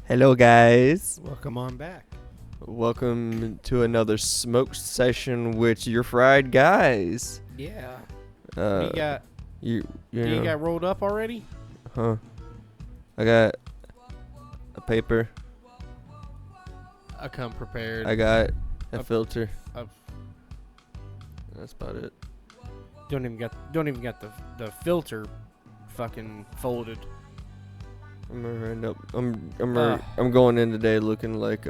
Hello, guys. Welcome on back. Welcome to another smoke session with your fried guys. Yeah. Uh, you got you you know, got rolled up already? huh? I got a paper. I come prepared. I got a Up- filter. up. That's about it. Don't even got the filter fucking folded. I'm gonna end up. I'm going in today looking like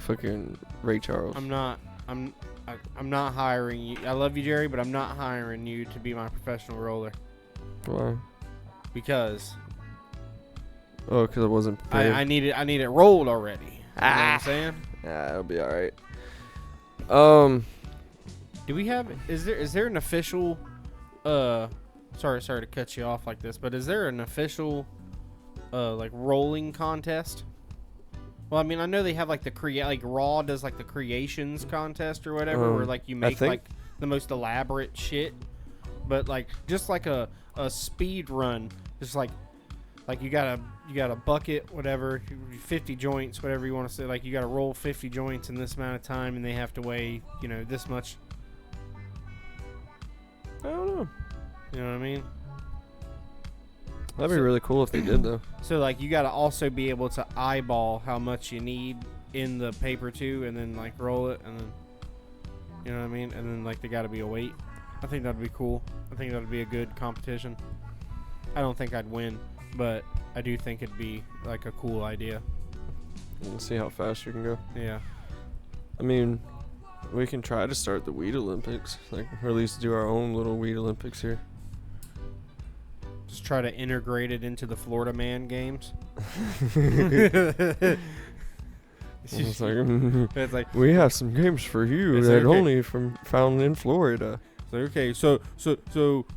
fucking Ray Charles. I'm not hiring you. I love you, Jerry, but I'm not hiring you to be my professional roller Why? because Oh, because I wasn't prepared. I need it rolled already. You know what I'm saying? Yeah, it'll be all right. Do we have? Is there an official? Sorry to cut you off like this, but is there an official, like rolling contest? Well, I mean, I know they have like Raw does like the creations contest or whatever, where like you make like the most elaborate shit, but like just like a speed run, just like you got a bucket, whatever, 50 joints, whatever you want to say, like you got to roll 50 joints in this amount of time, and they have to weigh this much. I don't know. You know what I mean? That'd be really cool if they did, though. So like you got to also be able to eyeball how much you need in the paper too, and then like roll it, and then you know what I mean, and then like there got to be a weight. I think that'd be cool. I think that'd be a good competition. I don't think I'd win, but I do think it'd be like a cool idea. And see how fast you can go. Yeah. I mean, we can try to start the Weed Olympics, or at least do our own little Weed Olympics here. Just try to integrate it into the Florida Man games. It's like, It's like we have some games for you It's that okay. only found in Florida. okay, so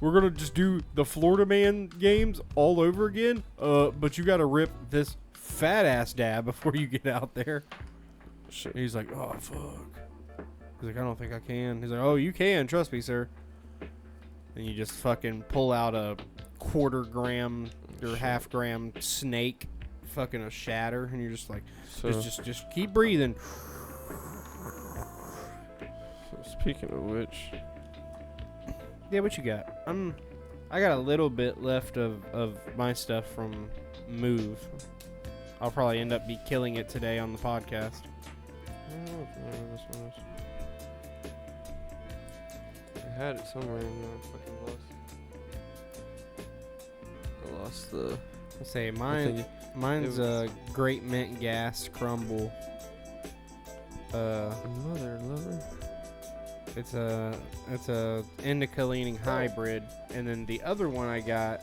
we're gonna just do the Florida Man games all over again. But you gotta rip this fat ass dab before you get out there. Shit. He's like, oh fuck. He's like, I don't think I can. He's like, oh, you can, trust me, sir. And you just fucking pull out a quarter gram or half gram snake, fucking a shatter, and you're just like, So, just keep breathing. so speaking of which, Yeah, what you got? I got a little bit left of my stuff from Move. I'll probably end up be killing it today on the podcast. I don't know if I remember this one is. I had it somewhere and I fucking lost. I lost the. Let's say thing. mine's a Great Mint Gas Crumble. Mother lover. It's a indica leaning hybrid, and then the other one I got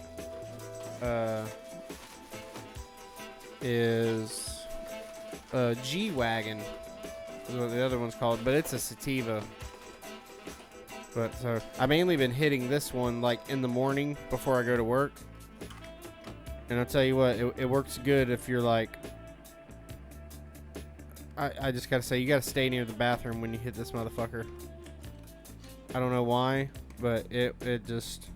is G Wagon. Is what the other one's called, but it's a sativa. But so I've mainly been hitting this one like in the morning before I go to work. And I'll tell you what, it works good if you're like, I just gotta say, you gotta stay near the bathroom when you hit this motherfucker. I don't know why, but it just,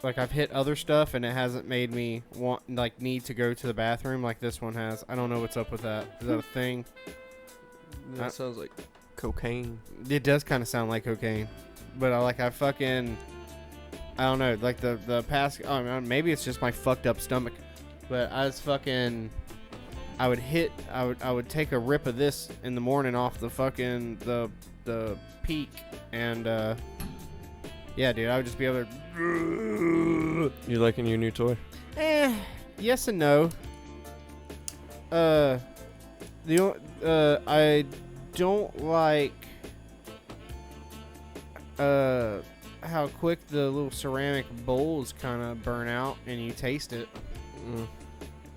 like I've hit other stuff and it hasn't made me need to go to the bathroom like this one has. I don't know what's up with that. Is that a thing? That sounds like cocaine. It does kind of sound like cocaine, but I don't know, like the past, maybe it's just my fucked up stomach, but I would take a rip of this in the morning off the fucking, the peak, and, yeah, dude, I would just be able to, You liking your new toy? yes and no. I don't like, how quick the little ceramic bowls kind of burn out and you taste it.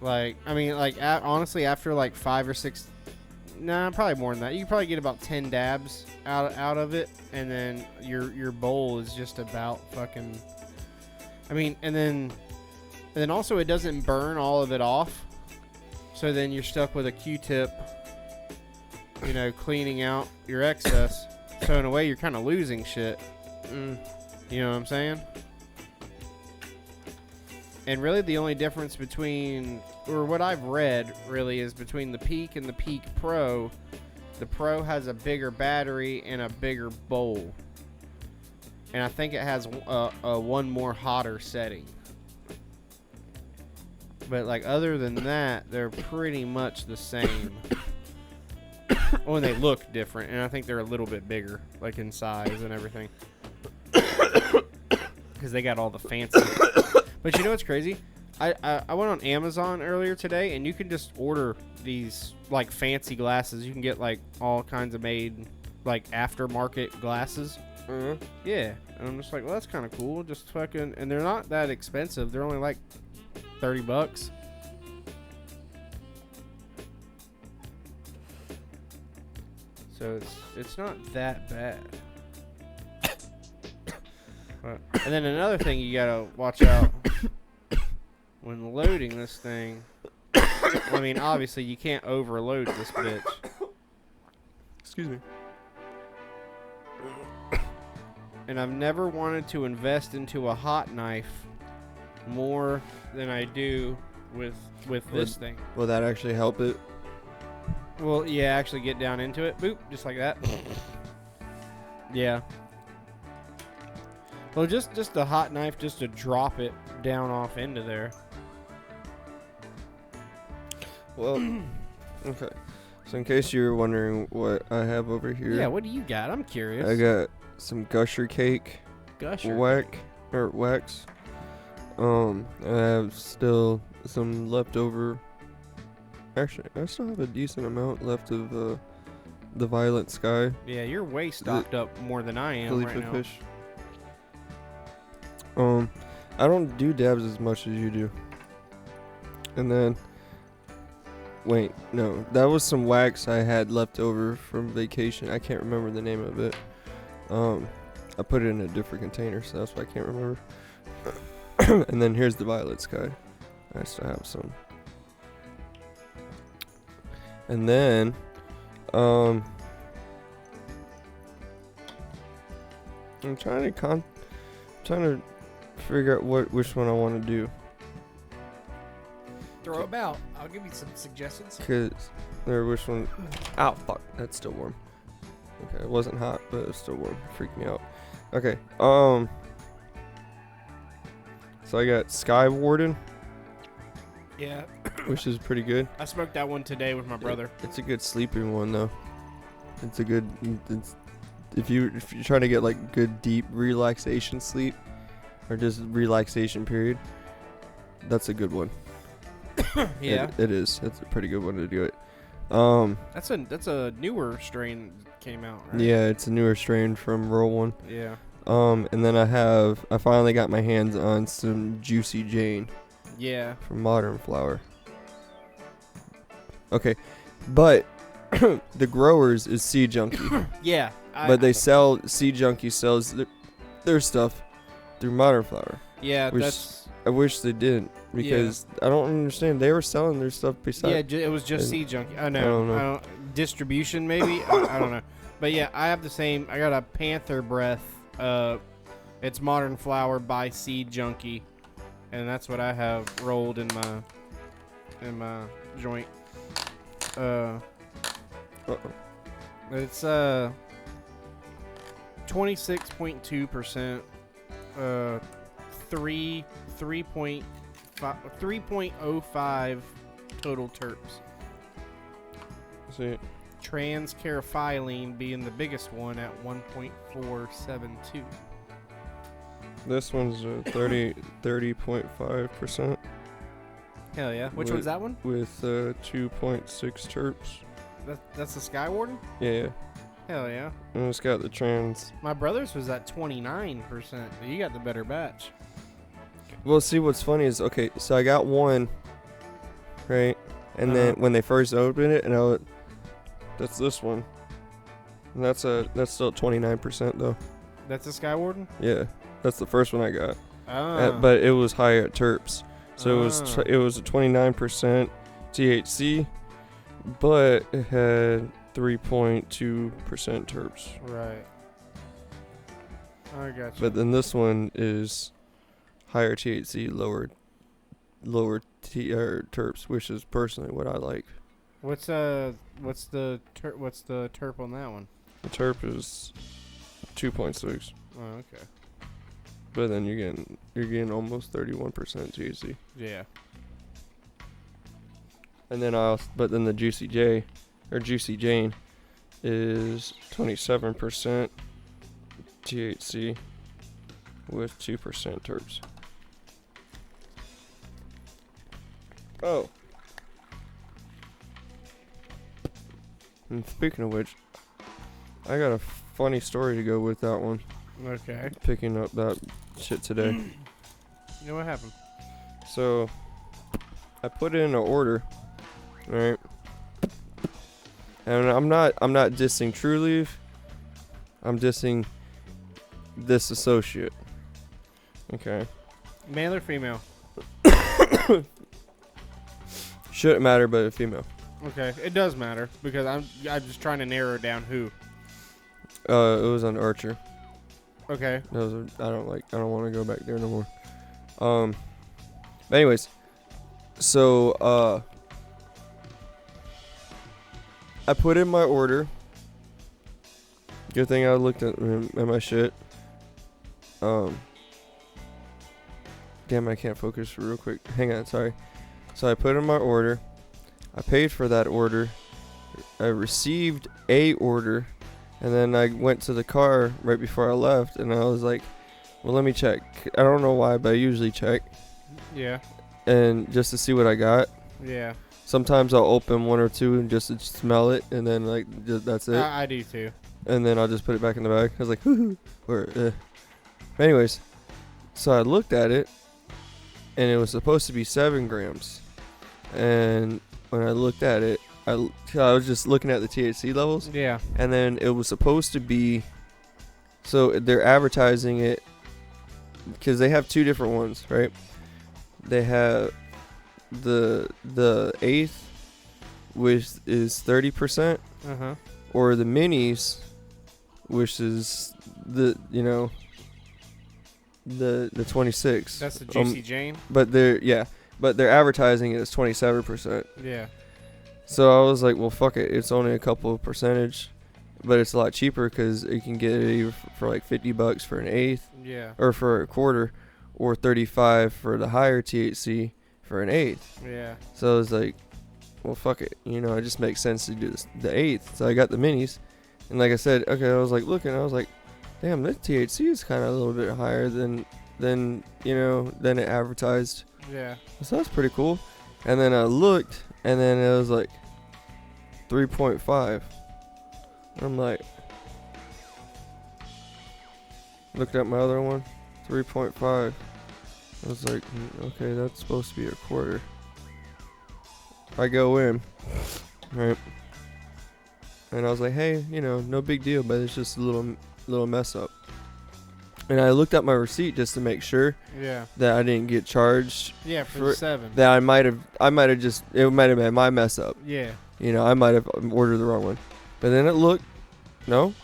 Like, I mean, like, honestly, after like 5 or 6, probably more than that. You can probably get about 10 dabs out of it, and then your bowl is just about fucking. I mean, and then also it doesn't burn all of it off, so then you're stuck with a Q-tip, cleaning out your excess. So in a way, you're kind of losing shit. You know what I'm saying? And really, the only difference between, or what I've read, really, is between the Peak and the Peak Pro. The Pro has a bigger battery and a bigger bowl. And I think it has a one more hotter setting. But, like, other than that, they're pretty much the same. Oh, and they look different. And I think they're a little bit bigger, like, in size and everything. Because they got all the fancy. But you know what's crazy? I went on Amazon earlier today, and you can just order these, like, fancy glasses. You can get, like, all kinds of made, like, aftermarket glasses. Mm-hmm. Yeah. And I'm just like, well, that's kind of cool. Just fucking... And they're not that expensive. They're only, like, $30. So it's not that bad. And then another thing you gotta watch out when loading this thing. I mean, obviously you can't overload this bitch. Excuse me. And I've never wanted to invest into a hot knife more than I do with this thing. Will that actually help it? Well, yeah, actually get down into it. Boop, just like that. Yeah. Well, just the hot knife, just to drop it down off into there. Well, okay. So in case you're wondering what I have over here, Yeah, what do you got? I'm curious. I got some Gusher cake Gusher. wax. I have still some leftover. Actually, I still have a decent amount left of the Violet Sky Yeah, you're way stocked up more than I am Khalifa right now. fish. I don't do dabs as much as you do. And then, wait, no, that was some wax I had left over from vacation. I can't remember the name of it. I put it in a different container, so that's why I can't remember. And then here's the Violet Sky. I still have some. And then, I'm trying to figure out which one I want to do. Throw about. I'll give you some suggestions. Which one? Ow, fuck, that's still warm. Okay, it wasn't hot, but it's still warm. Freaked me out. Okay, so I got Sky Warden, Yeah. which is pretty good. I smoked that one today with my brother. It's a good sleeping one though. It's a good. If you're trying to get like good deep relaxation sleep, or just relaxation period, that's a good one. Yeah. It is. It's a pretty good one to do it. That's a newer strain that came out, right? Yeah, it's a newer strain from Roll One. Yeah. And then I finally got my hands on some Juicy Jane Yeah. from Modern Flower. Okay, but the growers is Seed Junkie, Yeah. but Seed Junkie sells their stuff through Modern Flower. Yeah, which that's... I wish they didn't, because I don't understand. They were selling their stuff besides. Yeah, it was just and- Seed Junkie. I I don't know. Distribution, maybe? I don't know. But yeah, I have the same. I got a Panther Breath. It's Modern Flower by Seed Junkie. And that's what I have rolled in my joint. Uh-oh. It's 26.2%. 3.05 total terps. See, Transcarafilene being the biggest one at 1.472. this one's 30.5% Hell yeah. Which Wait. one's that one? with 2.6 terps. That's the Sky Warden? Yeah, Hell yeah. and it's got the trans. My brother's was at 29%. You got the better batch. Well, see, what's funny is, okay, so I got one, right? And then when they first opened it, and that's this one. And that's still 29% though. That's the Sky Warden? Yeah, that's the first one I got. Ah. But it was higher at terps, so Ah. it was a 29% THC, but it had 3.2% terps. Right. I got you. But then this one is higher THC, lower lower terps, which is personally what I like. What's the terp on that one? The terp is 2.6, Oh, okay. but then you're getting almost 31% THC. Yeah. And then but then the Juicy J or Juicy Jane is 27% THC with 2% terps. Oh. And speaking of which, I got a funny story to go with that one. Okay. Picking up that shit today. You know what happened? So, I put in an order, right? And I'm not dissing True Leaf. I'm dissing this associate. Okay. Male or female? Shouldn't matter, but a female. Okay, it does matter because I'm just trying to narrow down who. It was on Archer. Okay. I don't want to go back there no more. But anyways, so I put in my order. Good thing I looked at my shit. Damn, I can't focus real quick. Hang on, sorry. So I put in my order. I paid for that order. I received a order. And then I went to the car right before I left. And I was like, well, let me check. I don't know why, but I usually check. Yeah. And just to see what I got. Yeah. Sometimes I'll open one or two and just to smell it. And then, like, that's it. I do too. And then I'll just put it back in the bag. I was like, hoo-hoo. Anyways, so I looked at it. And it was supposed to be 7 grams. And when I looked at it, I was just looking at the THC levels. Yeah. And then it was supposed to be, so they're advertising it because they have 2 different ones, right? They have the eighth, which is 30%, or the minis, which is the 26. That's the Juicy Jane. But they're advertising it as 27%. Yeah. So I was like, well, fuck it. It's only a couple of percentage, but it's a lot cheaper because you can get it either for like $50 for an eighth, Yeah. or for a quarter, or 35 for the higher THC for an eighth. Yeah. So I was like, well, fuck it. It just makes sense to do the eighth. So I got the minis, and like I said, okay, I was like looking, I was like, damn, this THC is kind of a little bit higher than it advertised. Yeah. So that's pretty cool. And then I looked, and then it was like 3.5. I'm like, looked at my other one, 3.5. I was like, okay, that's supposed to be a quarter. I go in, right? And I was like, hey, no big deal, but it's just a little mess up. And I looked at my receipt just to make sure that I didn't get charged. Yeah, for the 7. That I might have just, it might have been my mess up. Yeah. I might have ordered the wrong one. But then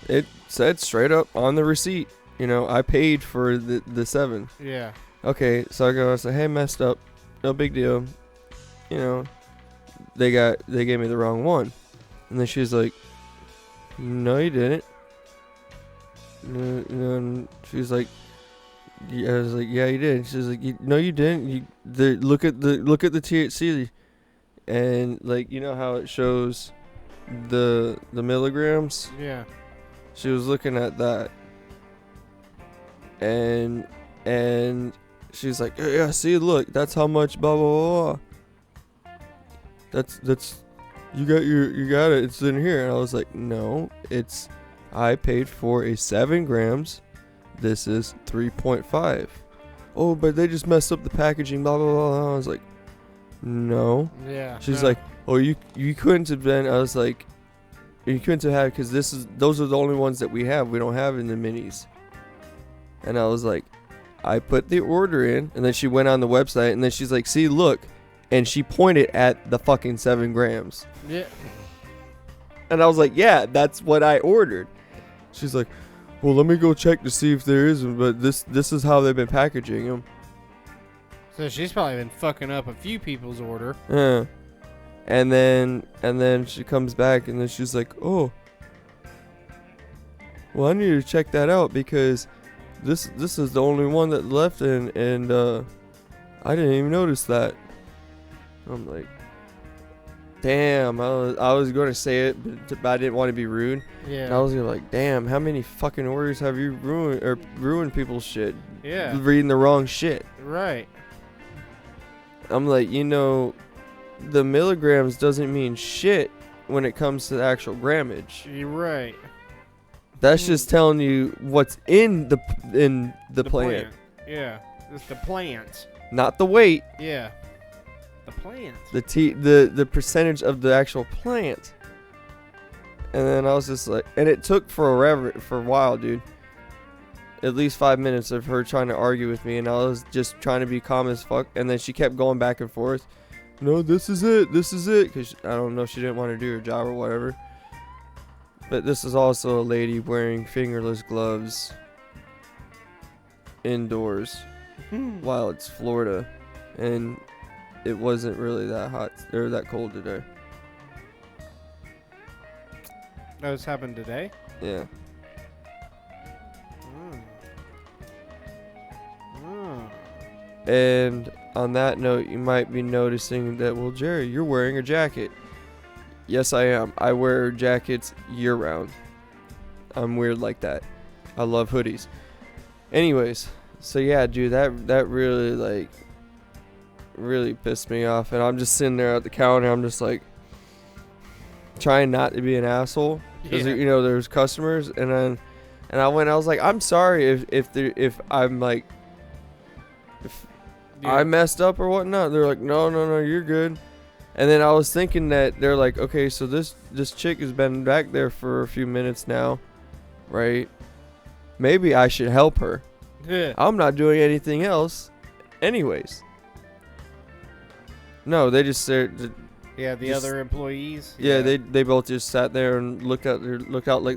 it said straight up on the receipt, I paid for the 7. Yeah. Okay, so I say, hey, messed up. No big deal. They gave me the wrong one. And then she's like, no, you didn't. And she's like, yeah, I was like, yeah, you did. She's like, no, you didn't. Look at the THC, and like, how it shows the milligrams. Yeah. She was looking at that, and she's like, yeah, see, look, that's how much, blah blah blah. That's you got it. It's in here. And I was like, no, I paid for a 7 grams. This is 3.5. Oh, but they just messed up the packaging, blah, blah, blah. I was like, no. Yeah. She's like, oh, you couldn't have been. I was like, you couldn't have had, because those are the only ones that we have. We don't have in the minis. And I was like, I put the order in, and then she went on the website, and then she's like, see, look. And she pointed at the fucking 7 grams. Yeah. And I was like, yeah, that's what I ordered. She's like, well, let me go check to see if there is, but this is how they've been packaging them. So she's probably been fucking up a few people's order. Yeah. And then she comes back and then she's like, "Oh, well, I need to check that out because this is the only one that left and I didn't even notice that." I'm like, damn, I was going to say it, but I didn't want to be rude. Yeah. And I was gonna like, damn, how many fucking orders have you ruined people's shit? Yeah. Reading the wrong shit. Right. I'm like, the milligrams doesn't mean shit when it comes to the actual grammage. You're right. That's just telling you what's in the plant, Yeah. It's the plant. not the weight. Yeah. The plant. The percentage of the actual plant. And then I was just like, and it took for a while, dude. At least 5 minutes of her trying to argue with me, and I was just trying to be calm as fuck. And then she kept going back and forth. No, this is it, because I don't know, she didn't want to do her job or whatever. But this is also a lady wearing fingerless gloves indoors while it's Florida, and it wasn't really that hot or that cold today. Oh, this happened today? Yeah. And on that note, you might be noticing that, well, Jerry, you're wearing a jacket. Yes, I am. I wear jackets year round. I'm weird like that. I love hoodies. Anyways, so yeah, dude, that really really pissed me off, and I'm just sitting there at the counter. I'm just like trying not to be an asshole because there's customers, and I was like, I'm sorry if I'm like if I messed up or whatnot. They're like, no, you're good. And then I was thinking that they're like, okay, so this chick has been back there for a few minutes now, right? Maybe I should help her. Yeah. I'm not doing anything else anyways. No, they just said. Yeah, the other employees. Yeah, they both just sat there and looked out like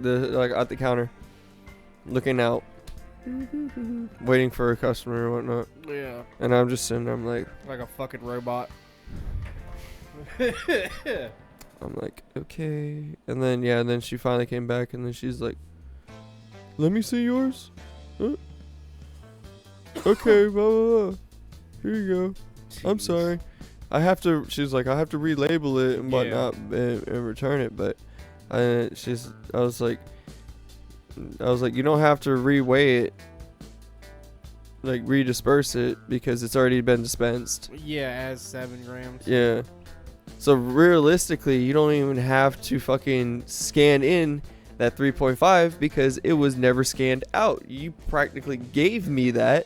at the counter, looking out, waiting for a customer or whatnot. Yeah. And I'm just sitting there, I'm like a fucking robot. I'm like, okay. And then she finally came back, and then she's like, let me see yours. Huh? Okay, blah, blah, blah. Here you go. I'm sorry. She's like, I have to relabel it and whatnot and return it. But I was like, you don't have to reweigh it, like redisperse it, because it's already been dispensed. Yeah, as 7 grams. Yeah. So realistically, you don't even have to fucking scan in that 3.5 because it was never scanned out. You practically gave me that.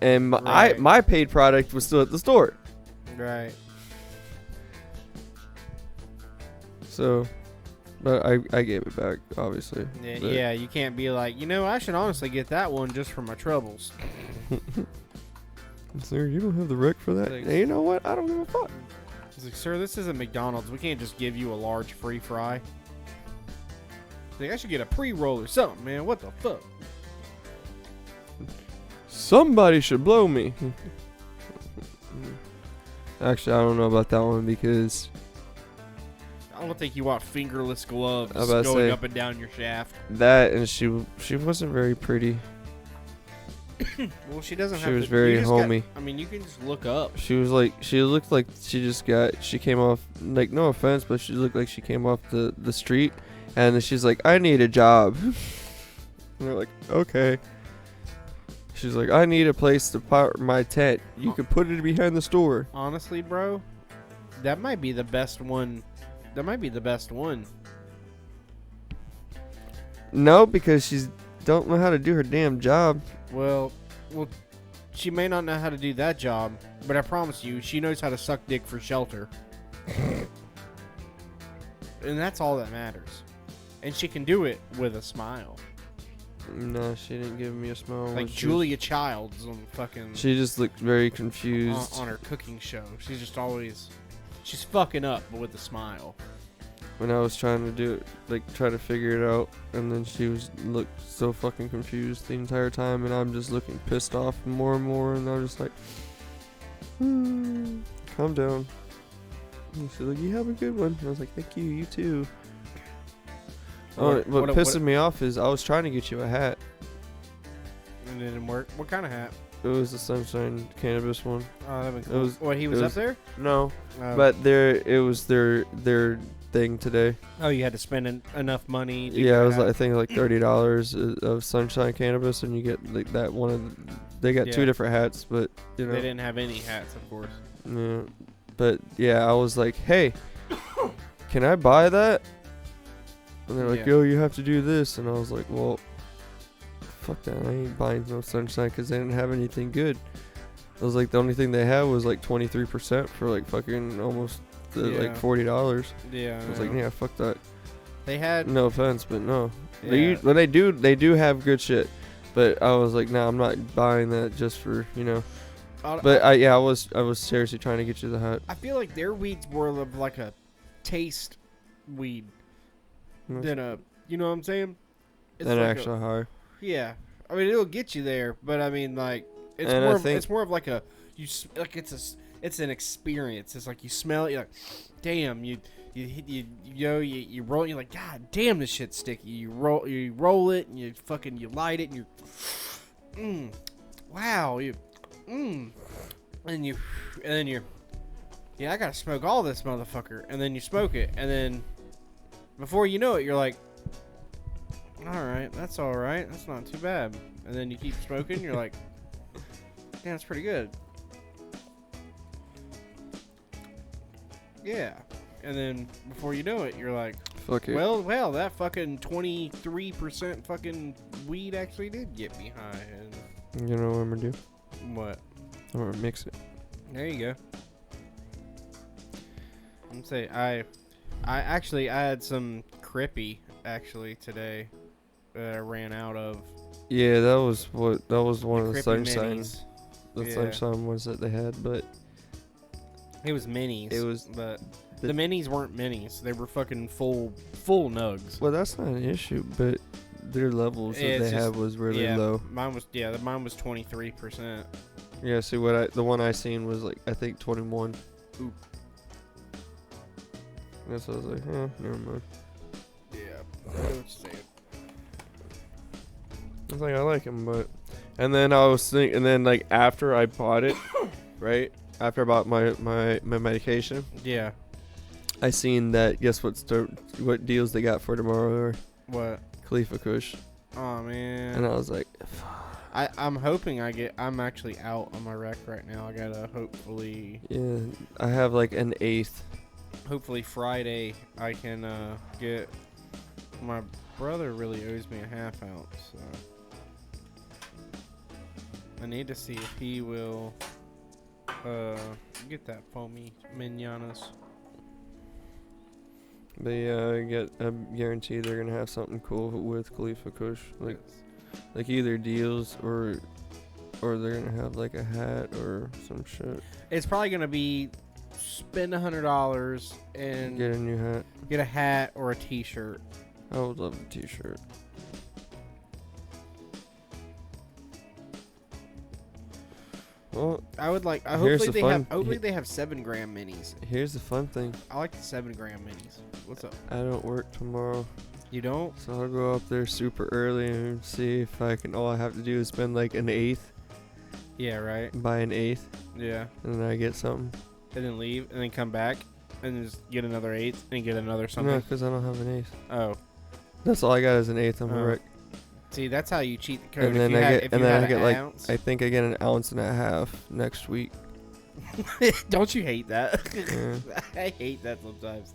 And my paid product was still at the store. Right. So, but I gave it back, obviously. Yeah, you can't be like, I should honestly get that one just for my troubles. Sir, you don't have the rec for that? Hey, you know what? I don't give a fuck. He's like, sir, this isn't McDonald's. We can't just give you a large free fry. He's like, I should get a pre-roll or something, man. What the fuck? Somebody should blow me. Actually, I don't know about that one because I don't think you want fingerless gloves I was about to going say, up and down your shaft. that, and she wasn't very pretty. Well, she doesn't have She was to, very you just homey. you can just look up. She looked like she came off, like, no offense, but she looked like she came off the street, and then she's like, I need a job. And they're like, okay. She's like, I need a place to park my tent. You can put it behind the store. Honestly, bro, that might be the best one. That might be the best one. No, because she's don't know how to do her damn job. Well, she may not know how to do that job, but I promise you, she knows how to suck dick for shelter. And that's all that matters. And she can do it with a smile. No, she didn't give me a smile. Like Julia Childs on fucking... She just looked very confused. On her cooking show. She's just always... She's fucking up, but with a smile. when I was trying to do it, like try to figure it out, and then she looked so fucking confused the entire time, and I'm just looking pissed off more and more, and I'm just like, calm down. And she's like, you have a good one. And I was like, thank you, you too. What pisses me off is I was trying to get you a hat. And it didn't work. What kind of hat? It was the Sunshine Cannabis one. Oh, that'd been It cool. was- What, he was it up was- there? No, Oh. but it was their thing today. Oh, you had to spend enough money. To Yeah, get it a was hat? I think like $30 of Sunshine Cannabis, and you get like that one of. They got Yeah. two different hats, but you know. They didn't have any hats, of course. Yeah, but yeah, I was like, hey, can I buy that? And they're like, Yeah. yo, you have to do this, and I was like, well, fuck that, I ain't buying no Sunshine because they didn't have anything good. I was like, the only thing they had was like 23% for like fucking almost Yeah. like $40. Yeah. I was like, yeah, fuck that. They had. No offense, but no. Yeah. When they do have good shit. But I was like, nah, I'm not buying that just for, you know. But I was seriously trying to get you the hat. I feel like their weed's more of like a taste weed than a. You know what I'm saying? It's Than like actual high. Yeah, I mean it'll get you there, but I mean like it's And more. I Of, think- it's more of like a like it's an experience. It's like you smell it, you're like, damn, you roll, you're like, god damn, this shit's sticky. You roll it, and you light it, and you, wow, and then you're, yeah, I gotta smoke all this motherfucker, and then you smoke it, and then before you know it, you're like, all right, that's all right, that's not too bad, and then you keep smoking, you're like, damn, that's pretty good. Yeah, and then before you know it, you're like, Fuck it. well, that fucking 23% fucking weed actually did get me high. And You know what I'm gonna do? what? I'm gonna mix it. There you go. I'm say I had some Crippy actually today that I ran out of. Yeah, that was one of the Crippy sunshines. minis. The Yeah. sunshine ones that they had, but It was minis. It was but the- the minis weren't minis. They were fucking full nugs. well, that's not an issue. But their levels that It's they just- had was really yeah, low. Mine was 23%. Yeah, see the one I seen was like I think 21. Ooh. That's what I was like, never mind. Yeah. I know what you're saying. I was like, I like them, but and then I was thinking, and then like after I bought it, right after I bought my medication, Yeah. I seen that. Guess what deals they got for tomorrow? Or What? Khalifa Kush, Oh man. and I was like, I'm hoping I'm actually out on my rec right now. I gotta hopefully I have like an eighth. Friday I can get. My brother really owes me a half ounce, so I need to see if he will get that for me, mananas. But yeah, I guarantee they're gonna have something cool with Khalifa Kush, like either deals or they're gonna have like a hat or some shit. It's probably gonna be spend $100 and Get a new hat. get a hat or a T-shirt. I would love a T-shirt. Well, I would like. Here's Hopefully the fun- hopefully they have 7-gram minis. here's the fun thing. I like the 7-gram minis. What's up? I don't work tomorrow, You don't? so I'll go up there super early and see if I can. All I have to do is spend like an eighth, Yeah, right. buy an eighth, Yeah. and then I get something. And then leave, and then come back, and just get another 8 and get another something. No, because I don't have an eighth. Oh, That's all I got is an eighth. I'm Oh. a wreck. see, that's how you cheat the code. And then if you I had, get- if and you then had I get, an like, ounce. I think I get an ounce and a half next week. Don't you hate that? Yeah. I hate that sometimes.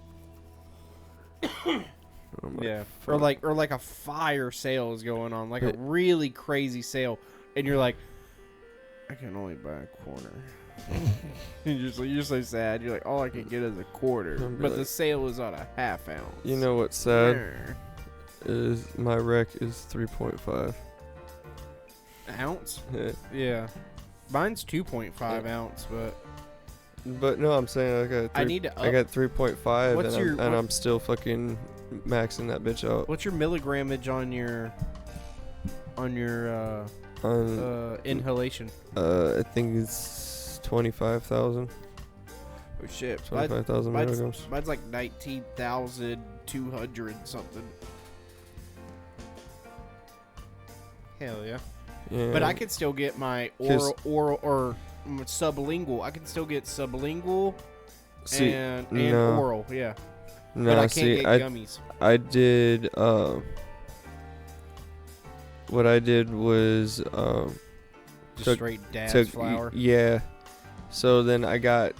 I'm like, Yeah. fuck. Or like a fire sale is going on, like a It- really crazy sale, and you're like, I can only buy a quarter. You're so sad. You're like, all I can get is a quarter, I'll be but the like- sale is on a half ounce. You know what's sad Yeah. is my rec is 3.5. Ounce? Yeah. Yeah. Mine's 2.5 ounce, but But no, I'm saying I got. I need to. I got 3.5, What's and, your- I'm, and what- I'm still fucking maxing that bitch out. What's your milligrammage on your inhalation? I think it's 25,000. Oh shit! 25,000 milligrams. Mine's like 19,200 something. Hell yeah! Yeah. But I could still get my 'Cause- oral or sublingual. I can still get sublingual see, and no. oral. Yeah, no, but I can't see, get I gummies. I did. What I did was Just took- straight dad's took flour. yeah. So then I got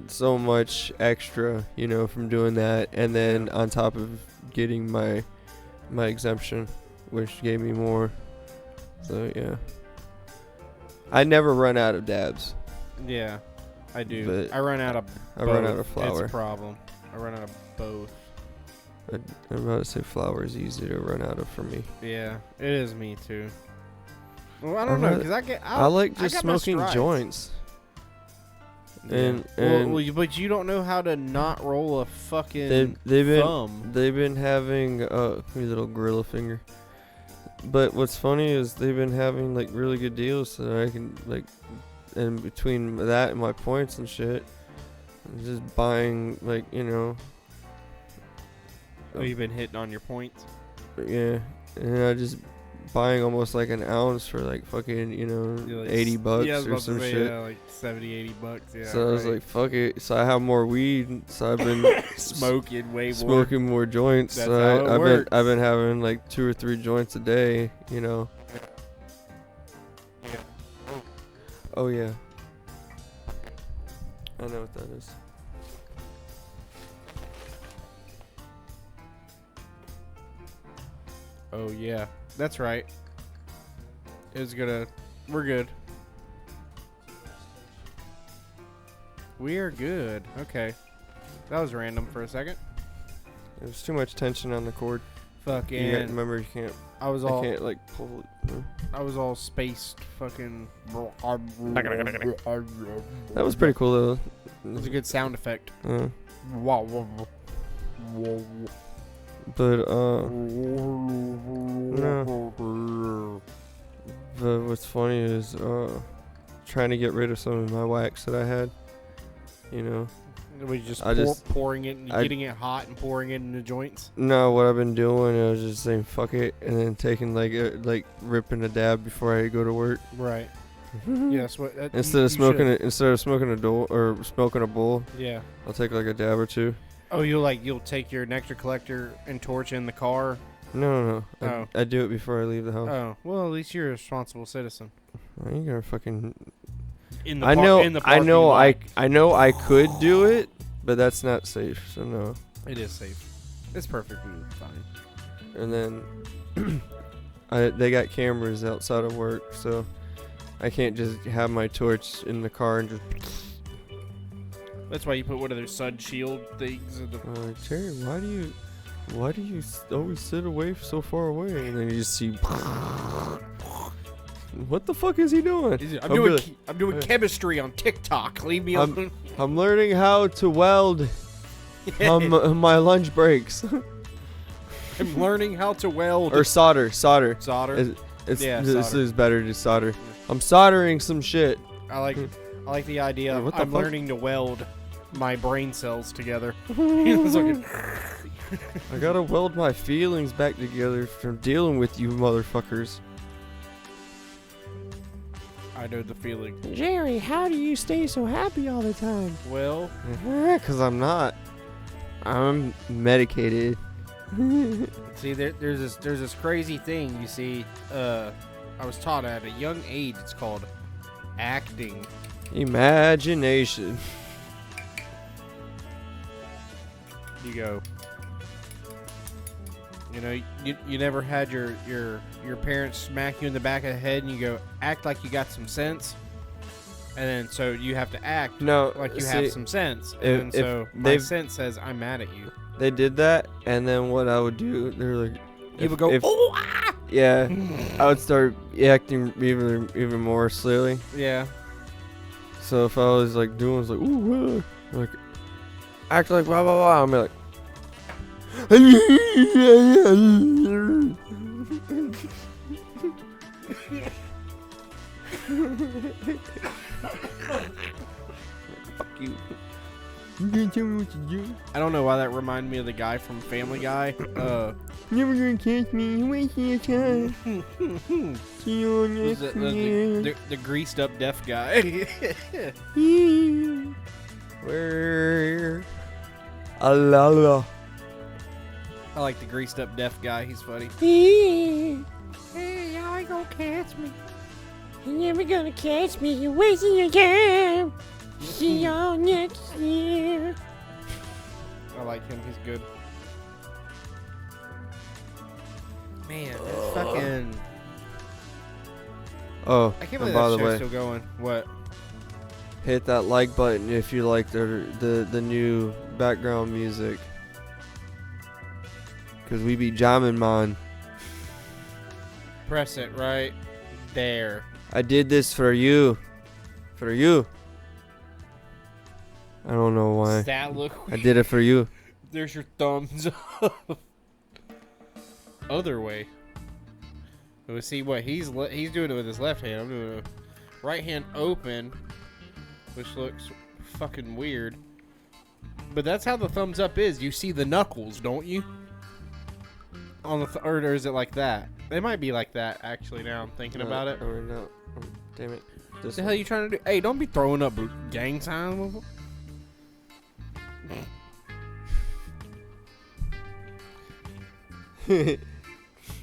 so much extra, you know, from doing that, and then on top of getting my exemption, which gave me more. So yeah, I never run out of dabs. Yeah, I do. But I run out of. I run out both. of flour. It's a problem. I run out of both. I'm about to say flour is easy to run out of for me. Yeah, it is me too. Well, I don't I'm know not- because I get. I like just got my smoking strides. joints. And- but you don't know how to not roll a fucking They've been thumb. they've been having your little gorilla finger. But what's funny is they've been having like really good deals, so I can like, and between that and my points and shit, I'm just buying like, you know. Oh, you've been hitting on your points. Yeah, and I just buying almost like an ounce for like fucking, you know, You're like, $80 yeah, I was or about to some say, shit. Yeah, like 70, 80 bucks. Yeah. So I was right. like, fuck it. So I have more weed. So I've been smoking way more. smoking more joints. That's So how it works. I've been having like 2 or 3 joints a day. You know. Yeah. Oh yeah. I know what that is. Oh yeah, that's right. It was gonna. We're good. We are good. Okay. That was random for a second. There's too much tension on the cord. Fucking. You got, remember, you can't. I was I all. can't like pull it. I was all spaced. Fucking. That was pretty cool though. It was a good sound effect. Uh, Wow. but But what's funny is trying to get rid of some of my wax that I had. You know. We just, I just- pouring it and I- getting it hot and pouring it into joints. No, what I've been doing is just saying fuck it, and then taking like ripping a dab before I go to work. Right. Yes. What? Instead of smoking a dole or smoking a bowl, Yeah. I'll take like a dab or two. Oh, you'll take your nectar collector and torch in the car. No. Oh. I do it before I leave the house. Oh, well, at least you're a responsible citizen. I ain't gonna fucking. In the I par- know. in the I parking know. lot. I know. I could do it, but that's not safe. So no. It is safe. It's perfectly fine. And then they got cameras outside of work, so I can't just have my torch in the car and just. That's why you put one of those sun shield things in the. Terry, why do you always sit away so far away? And then you just see. What the fuck is he doing? I'm doing chemistry on TikTok. Leave me alone. I'm learning how to weld on my lunch breaks. I'm learning how to weld. Or solder. solder. Yeah, This solder. is better to solder. I'm soldering some shit. I like the idea. Hey, Of what the I'm fuck? learning to weld my brain cells together. It's like I gotta weld my feelings back together from dealing with you motherfuckers. I know the feeling. Jerry, how do you stay so happy all the time? Well, Because I'm not. I'm medicated. see, there's this crazy thing. You see, I was taught at a young age. It's called acting. Imagination. You go. You know, you never had your parents smack you in the back of the head and you go act like you got some sense, and then so you have to act No, like you see, have some sense, if- and so if my they've- sense says I'm mad at you. They did that, and then what I would do, they're like, You would go, oh, ah! yeah, I would start acting even more silly. Yeah. So if I was like doing, was like, ooh, like act like blah blah blah, I'm like. Fuck you. You can't tell me what to do. I don't know why that reminded me of the guy from Family Guy. Never gonna catch me. You wasting your time. See you on was next it year. the greased up deaf guy. Where? Allah. I like the greased up deaf guy. He's funny. Hey, y'all ain't gonna catch me. You're never gonna catch me. You're wasting your time. See y'all next year. I like him. He's good. Man, that's fucking. Oh, I can't and believe by that the show's way, still going. What? hit that like button if you like the new background music. Cause we be jamming, man. Press it right there. I did this for you. For you. I don't know why. Does that look I weird? did it for you. There's your thumbs up. Other way. Let's see what he's doing it with his left hand. I'm doing a right hand open, which looks fucking weird. But that's how the thumbs up is. You see the knuckles, don't you? On the or is it like that? It might be like that actually. Now I'm thinking about it. Or no. Damn it. What This the hell are you trying to do? Hey, don't be throwing up gang signs.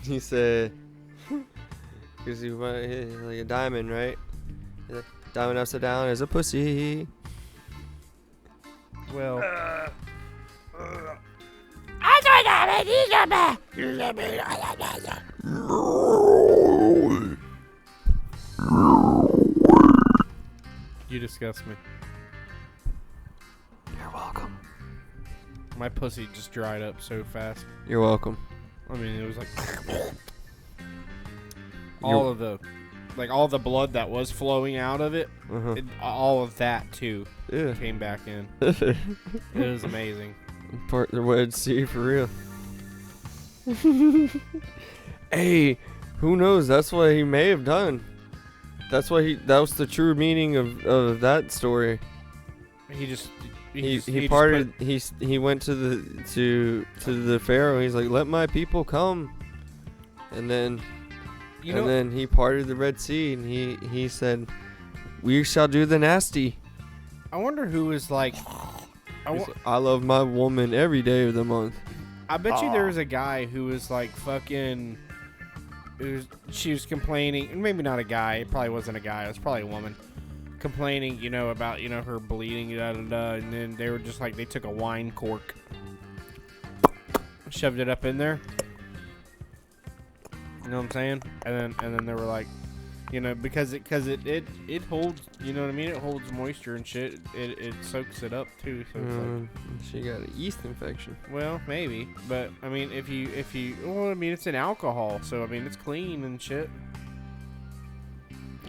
He said, because he went like a diamond, right? Diamond upside down is a pussy. Well, you disgust me. You're welcome. My pussy just dried up so fast. You're welcome. I mean, it was like all the blood that was flowing out of it, Uh-huh. all of that too Yeah. came back in. It was amazing. Part the Red Sea for real. Hey, who knows? That's what he may have done. That was the true meaning of that story. He parted. He went to the Pharaoh. He's like, let my people come, and then then he parted the Red Sea, and he said, we shall do the nasty. I wonder who was like. I love my woman every day of the month. I bet you there was a guy who was like fucking. She was complaining, and maybe not a guy. It probably wasn't a guy. It was probably a woman complaining, about her bleeding, and then they were just like they took a wine cork, shoved it up in there. You know what I'm saying? And then they were like, because it holds, you know what I mean? It holds moisture and shit. It soaks it up too. So it's like, She got a yeast infection. well, maybe, but I mean, if you, it's an alcohol, so I mean, it's clean and shit.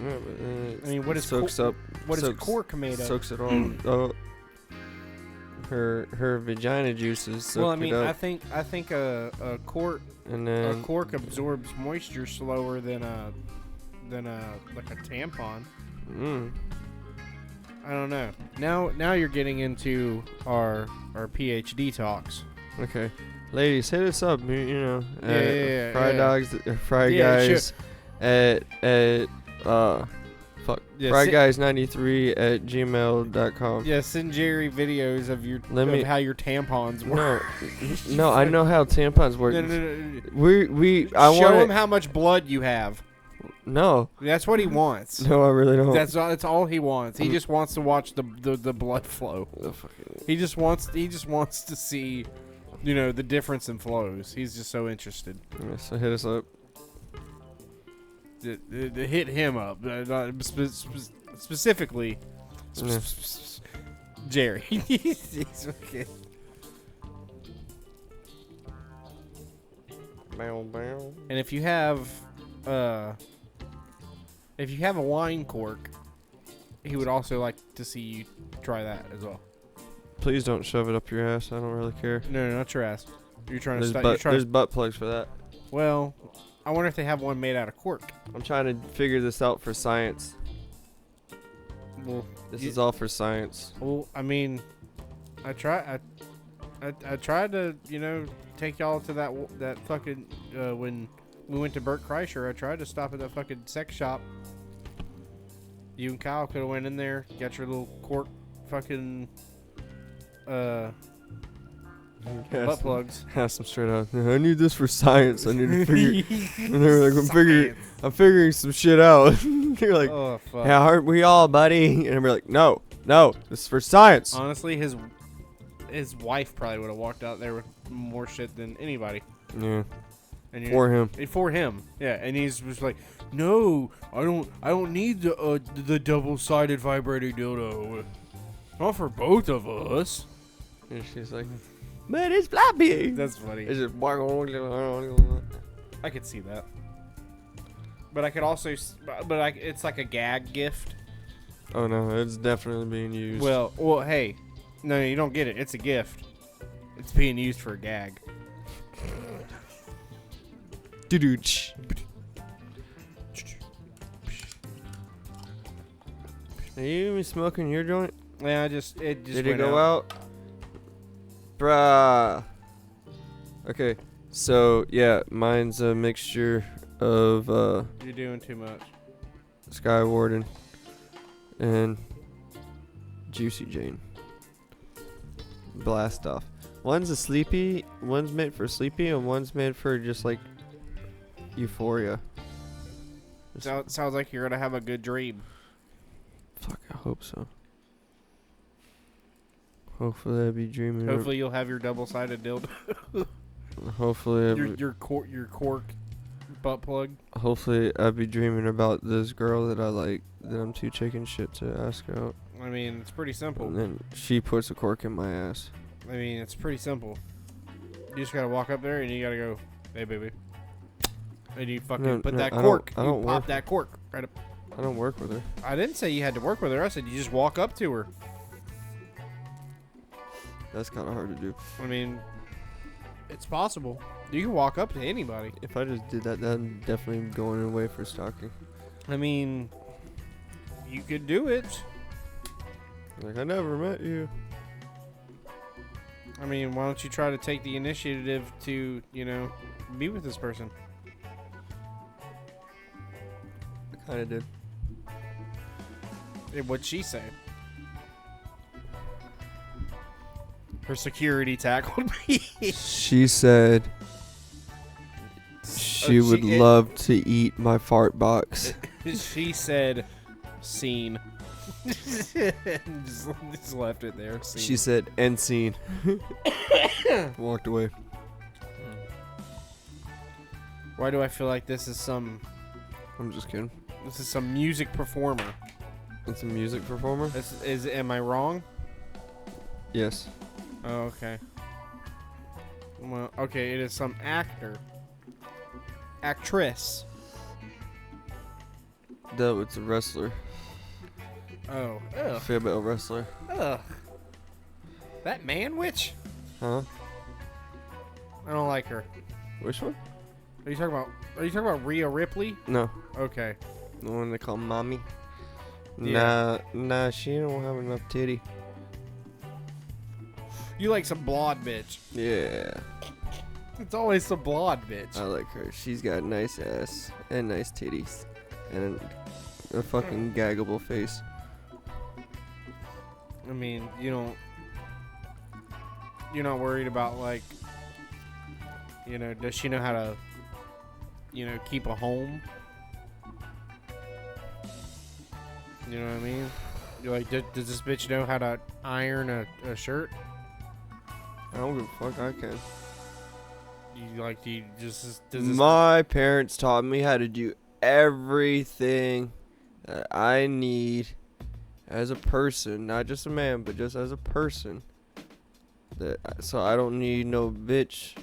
Yeah, but, I mean, what is soaks up? What is soaks, cork made of? Soaks it all. Her vagina juices. Soak Well, I mean, it I up, think a cork and a then cork absorbs moisture slower than a like a tampon. I don't know. Now you're getting into our PhD talks. Okay, ladies, hit us up. Yeah, Fry yeah. Dogs, Fry Yeah, Guys at Yeah, FryGuys93 at gmail.com. Yeah, send Jerry videos of how your tampons work. No, I know how tampons work. No. I Show want him how much blood you have. No. That's what he wants. No, I really don't. That's all he wants. He just wants to watch the blood flow. He just wants to see, the difference in flows. He's just so interested. Yeah, so hit us up. Hit him up specifically. Yeah. Jerry. He's okay. And if you have a wine cork he would also like to see you try that as well. Please don't shove it up your ass. I don't really care. No, not your ass. You're trying to There's, start. You're trying there's butt plugs for that. well, I wonder if they have one made out of cork. I'm trying to figure this out for science. Well, This you- is all for science. Well, I mean, I tried to, take y'all to that fucking when we went to Burt Kreischer. I tried to stop at that fucking sex shop. You and Kyle could have went in there, got your little cork fucking butt plugs. Ask them straight out. I need this for science. I need to figure. And they were like, I'm figuring some shit out. You're like, Oh fuck. yeah, aren't we all, buddy? And we're like, no, this is for science. Honestly, his wife probably would have walked out there with more shit than anybody. Yeah, And for him. For him, yeah, and he's just like, no, I don't need the double-sided vibrating dildo. Not for both of us. And she's like, but it's floppy. That's funny. It's just. I could see that, but I could also, it's like a gag gift. Oh no, it's definitely being used. Well, hey, no, you don't get it. It's a gift. It's being used for a gag. Doo-doo-ch. Are you even smoking your joint? Yeah, it just Did it went go out? Bruh. Okay, so yeah, mine's a mixture of You're doing too much. Sky Warden and Juicy Jane. Blast off. One's one's made for sleepy, and one's made for just like euphoria. Sounds like you're gonna have a good dream. Fuck, I hope so. Hopefully I'll be dreaming. Hopefully you'll have your double-sided dildo. Hopefully your cork butt plug. Hopefully I'll be dreaming about this girl that I like, that I'm too chicken shit to ask out. I mean, it's pretty simple. And then she puts a cork in my ass. I mean, it's pretty simple. You just gotta walk up there and you gotta go, hey baby, and you fucking put that cork. I don't you pop work. that cork right up. I don't work with her. I didn't say you had to work with her. I said you just walk up to her. That's kind of hard to do. I mean, it's possible. You can walk up to anybody. If I just did that, then definitely going away for stalking. I mean, you could do it. Like, I never met you. I mean, why don't you try to take the initiative to, be with this person? I kind of did. What'd she say? Her security tackled me. She said she would love to eat my fart box. She said, "Scene." just left it there. Scene. She said, end scene. Walked away. Why do I feel like this is some I'm just kidding. music performer? It's a music performer? Am I wrong? Yes. Oh, okay. Well, okay, it is some actress. No, it's a wrestler. Oh, ugh, Female wrestler. ugh. That man witch? Huh? I don't like her. Which one? Are you talking about Rhea Ripley? No. Okay. The one they call mommy? Yeah. Nah, she don't have enough titty. You like some blonde bitch. Yeah. It's always some blonde bitch. I like her. She's got nice ass and nice titties. And a fucking gaggable face. I mean, you're not worried about, like, does she know how to, keep a home? You know what I mean? You're like, does this bitch know how to iron a shirt? I don't give a fuck, I can. Does this My parents taught me how to do everything that I need as a person, not just a man, but just as a person. So I don't need no bitch.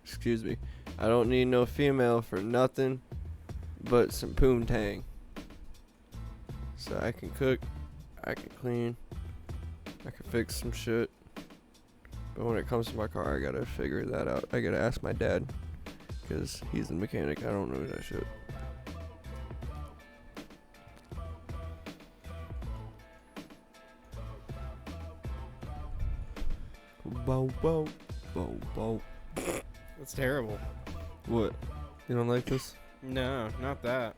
Excuse me. I don't need no female for nothing but some poontang. So I can cook I can clean. I can fix some shit. But when it comes to my car, I gotta figure that out. I gotta ask my dad. Because he's the mechanic. I don't know that shit. Bow, bow, bow, bow. That's terrible. What? You don't like this? No, not that.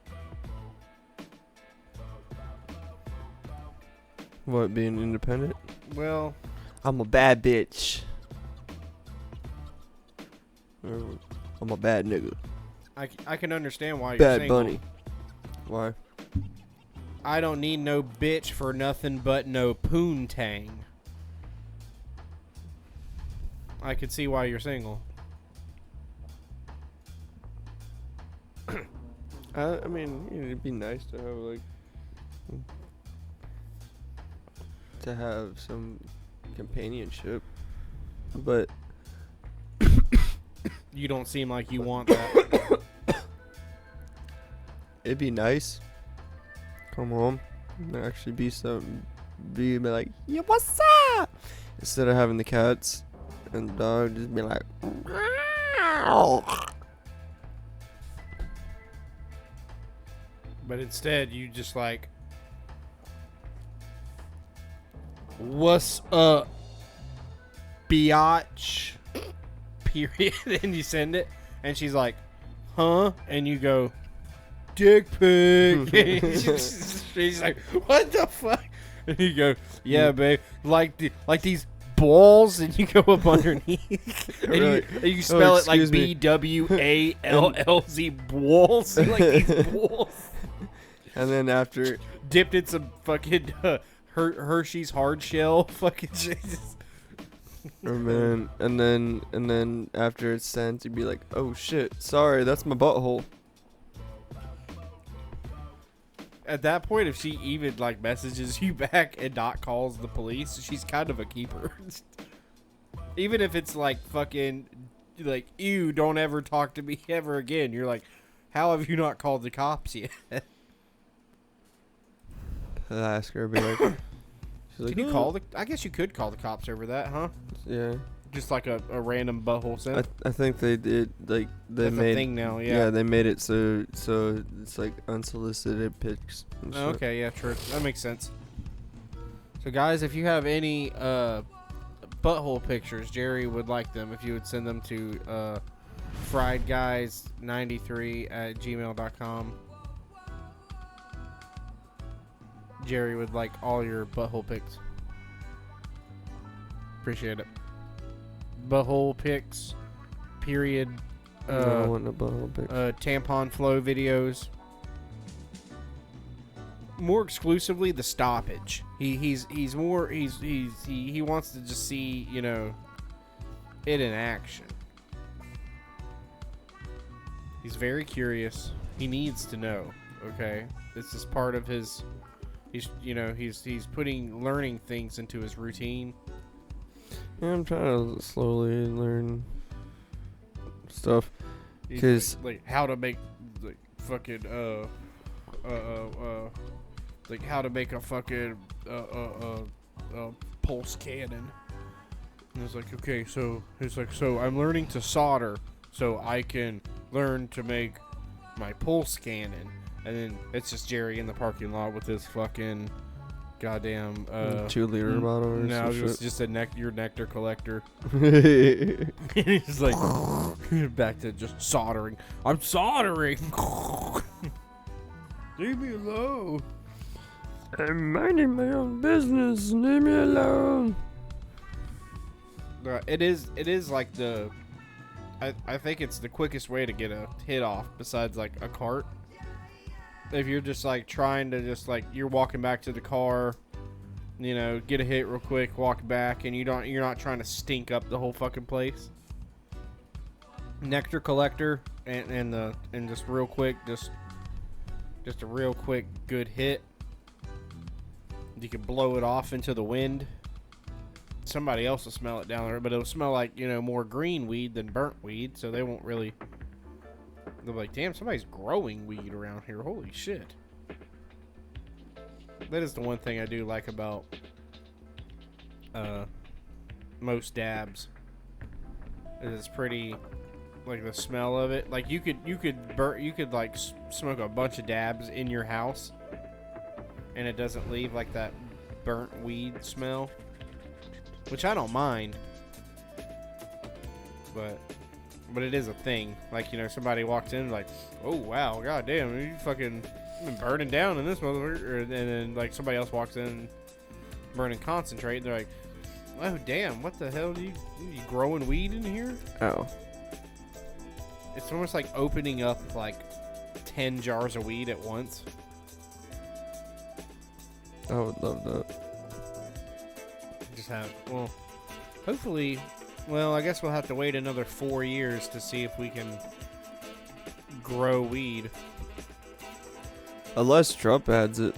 What, being independent? Well, I'm a bad bitch. Or, I'm a bad nigga. I can understand why you're Bad single. bunny. Why? I don't need no bitch for nothing but no poontang. I could see why you're single. I mean, it'd be nice to have, like, to have some companionship. But You don't seem like you want that. it'd be nice. Come home and actually be like, yeah, what's up? Instead of having the cats and the dog just be like, But instead, you just like, what's up, biatch? Period. And you send it, and she's like, huh? And you go, dick pic. She's like, what the fuck? And you go, yeah, babe, like these balls, and you go up underneath, and, Right. you spell it like excuse me. BWALLZ, balls, like these balls. and then after, Dipped in some fucking Hershey's hard shell, fucking Jesus. and then after it's sent, you'd be like, oh shit, sorry, that's my butthole. At that point, if she even like messages you back and not calls the police, she's kind of a keeper. Even if it's like fucking like, ew, don't ever talk to me ever again. You're like, how have you not called the cops yet? I'll ask her, be like, she's like, Can you "Oh." call the? I guess you could call the cops over that, huh? Yeah, Just like a random butthole send. I think they did, like, they That's made a thing now, yeah, yeah. they made it so it's like unsolicited pics. And Oh, shit. okay, yeah, true. That makes sense. So, guys, if you have any butthole pictures, Jerry would like them if you would send them to friedguys93@gmail.com. Jerry would like all your butthole pics. Appreciate it. Butthole pics, period. No, I want a butthole pic. Tampon flow videos. More exclusively the stoppage. He wants to just see, you know, it in action. He's very curious. He needs to know. Okay, this is part of his. He's putting learning things into his routine. Yeah, I'm trying to slowly learn stuff. He's 'Cause- like how to make like fucking like how to make a fucking pulse cannon. And it's like, okay, so it's like, so I'm learning to solder so I can learn to make my pulse cannon. And then it's just Jerry in the parking lot with his fucking goddamn 2-liter bottle or no, some it's just your nectar collector. shit. He's like back to just soldering. I'm soldering. Leave me alone. I'm minding my own business. Leave me alone. It is like the. I think it's the quickest way to get a hit off besides like a cart. If you're just like trying to just like you're walking back to the car, you know, get a hit real quick, walk back, and you're not trying to stink up the whole fucking place. Nectar collector and just real quick, just a real quick good hit. You can blow it off into the wind. Somebody else will smell it down there, but it'll smell like, you know, more green weed than burnt weed, so they won't really. They'll be like, damn, somebody's growing weed around here. Holy shit. That is the one thing I do like about most dabs. It's pretty, like the smell of it. Like you could like smoke a bunch of dabs in your house, and it doesn't leave like that burnt weed smell, which I don't mind. But it is a thing. Like, you know, somebody walks in like, oh wow, goddamn, you fucking been burning down in this motherfucker, and then like somebody else walks in burning concentrate, and they're like, oh damn, what the hell you growing weed in here? Oh. It's almost like opening up like 10 jars of weed at once. I would love that. Just have, well, hopefully, well, I guess we'll have to wait another 4 years to see if we can grow weed. Unless Trump adds it,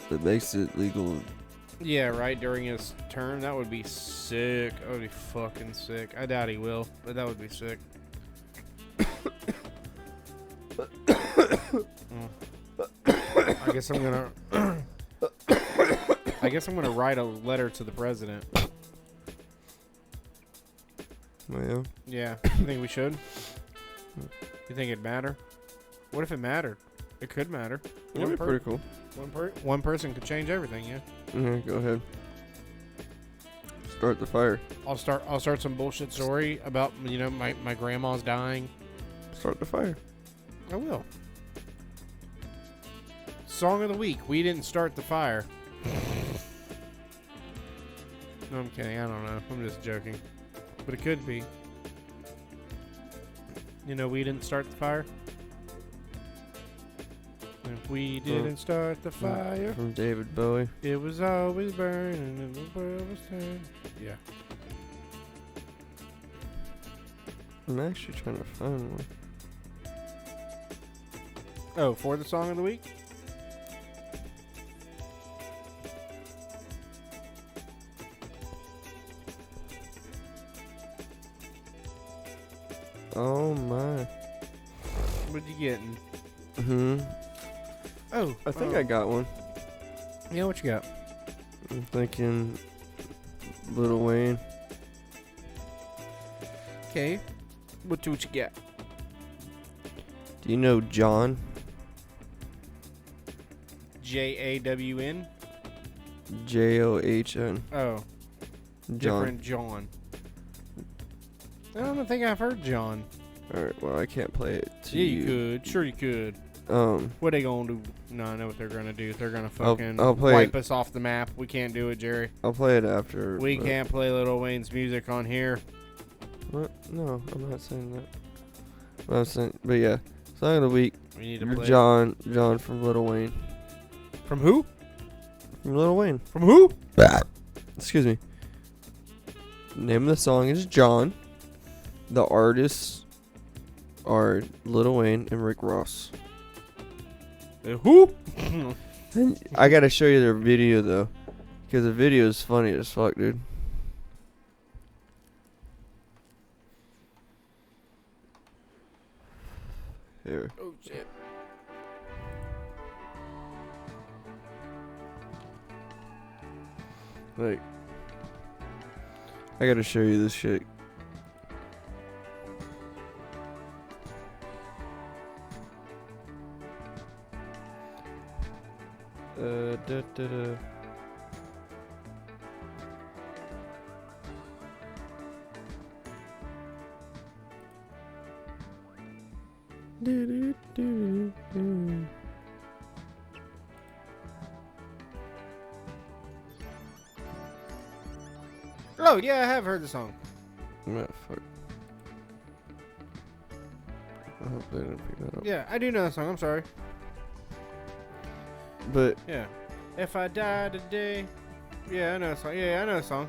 that makes it legal. Yeah, right, during his term. That would be sick. That would be fucking sick. I doubt he will, but that would be sick. I guess I'm gonna write a letter to the president. Oh, yeah. Yeah, you think we should? You think it'd matter? What if it mattered? It could matter. That'd be pretty cool. One person could change everything. Yeah. Mm-hmm, go ahead. Start the fire. I'll start some bullshit story about, you know, my grandma's dying. Start the fire. I will. Song of the week. We didn't start the fire. No, I'm kidding. I don't know. I'm just joking. But it could be. You know, we didn't start the fire. If we didn't start the fire, From David Bowie. it was always burning and the world was turning. Yeah. I'm actually trying to find one. Oh, for the song of the week? Oh my. What you getting? Oh, I think I got one. Yeah, what you got? I'm thinking Lil Wayne. Okay. What you got? Do you know John? JAWN? John. Oh, John. different John. I don't think I've heard John. Alright, well I can't play it to Yeah, you could. Sure, you could. What they gonna do? No, I know what they're gonna do. They're gonna fucking I'll play wipe it. us off the map. We can't do it, Jerry. I'll play it after. We but- can't play Lil Wayne's music on here. What? No, I'm not saying that. But yeah, song of the week. We need to play. John from Lil Wayne. From who? From Lil Wayne. From who? Excuse me. Name of the song is John. The artists are Lil Wayne and Rick Ross. Who? And I gotta show you their video though, because the video is funny as fuck, dude. Here. Oh shit. Like, I gotta show you this shit. Da, da, da. Do, do, do, do. Oh yeah, I have heard the song. Ah, fuck. I hope they didn't pick that up. Yeah, I do know the song. I'm sorry. But Yeah. If I die today. Yeah, I know the song. Yeah, I know the song.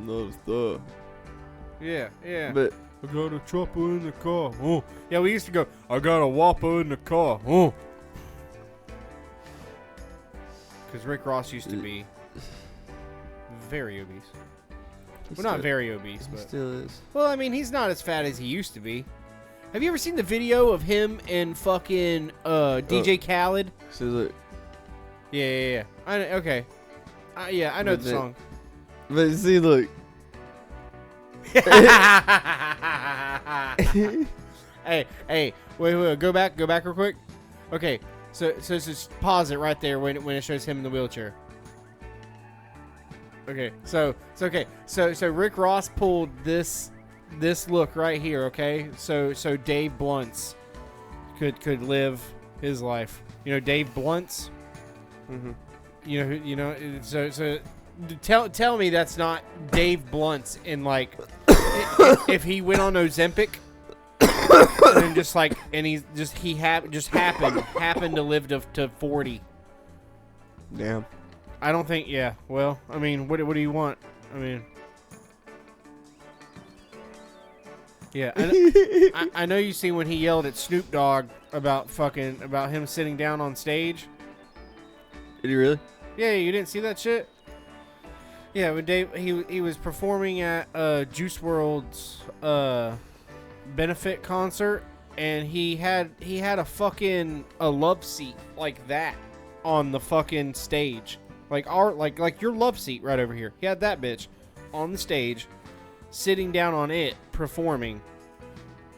no stuff. Yeah, yeah. But I got a chopper in the car. Oh. Yeah, we used to go, I got a whopper in the car. Oh. Because Rick Ross used to be very obese. he Well, not still- very obese, He but. still is. Well, I mean, he's not as fat as he used to be. Have you ever seen the video of him and fucking DJ Khaled? So look, Yeah. Okay. Yeah, I know But the song. But see, look. Hey, wait, go back real quick. Okay, so just pause it right there when it shows him in the wheelchair. Okay, so Rick Ross pulled this look right here. Okay, so Dave Blunts could live his life. You know Dave Blunts. Mm-hmm. You know. So tell me that's not Dave Blunts in like if he went on Ozempic. And just like, and he happened to live to 40. Damn. I don't think. Yeah. Well, I mean, what do you want? I mean, yeah. I know you see when he yelled at Snoop Dogg about him sitting down on stage. Did he really? Yeah, you didn't see that shit. Yeah, when Dave he was performing at Juice WRLD's benefit concert, and he had a fucking love seat like that on the fucking stage, like your love seat right over here. He had that bitch on the stage, sitting down on it, performing,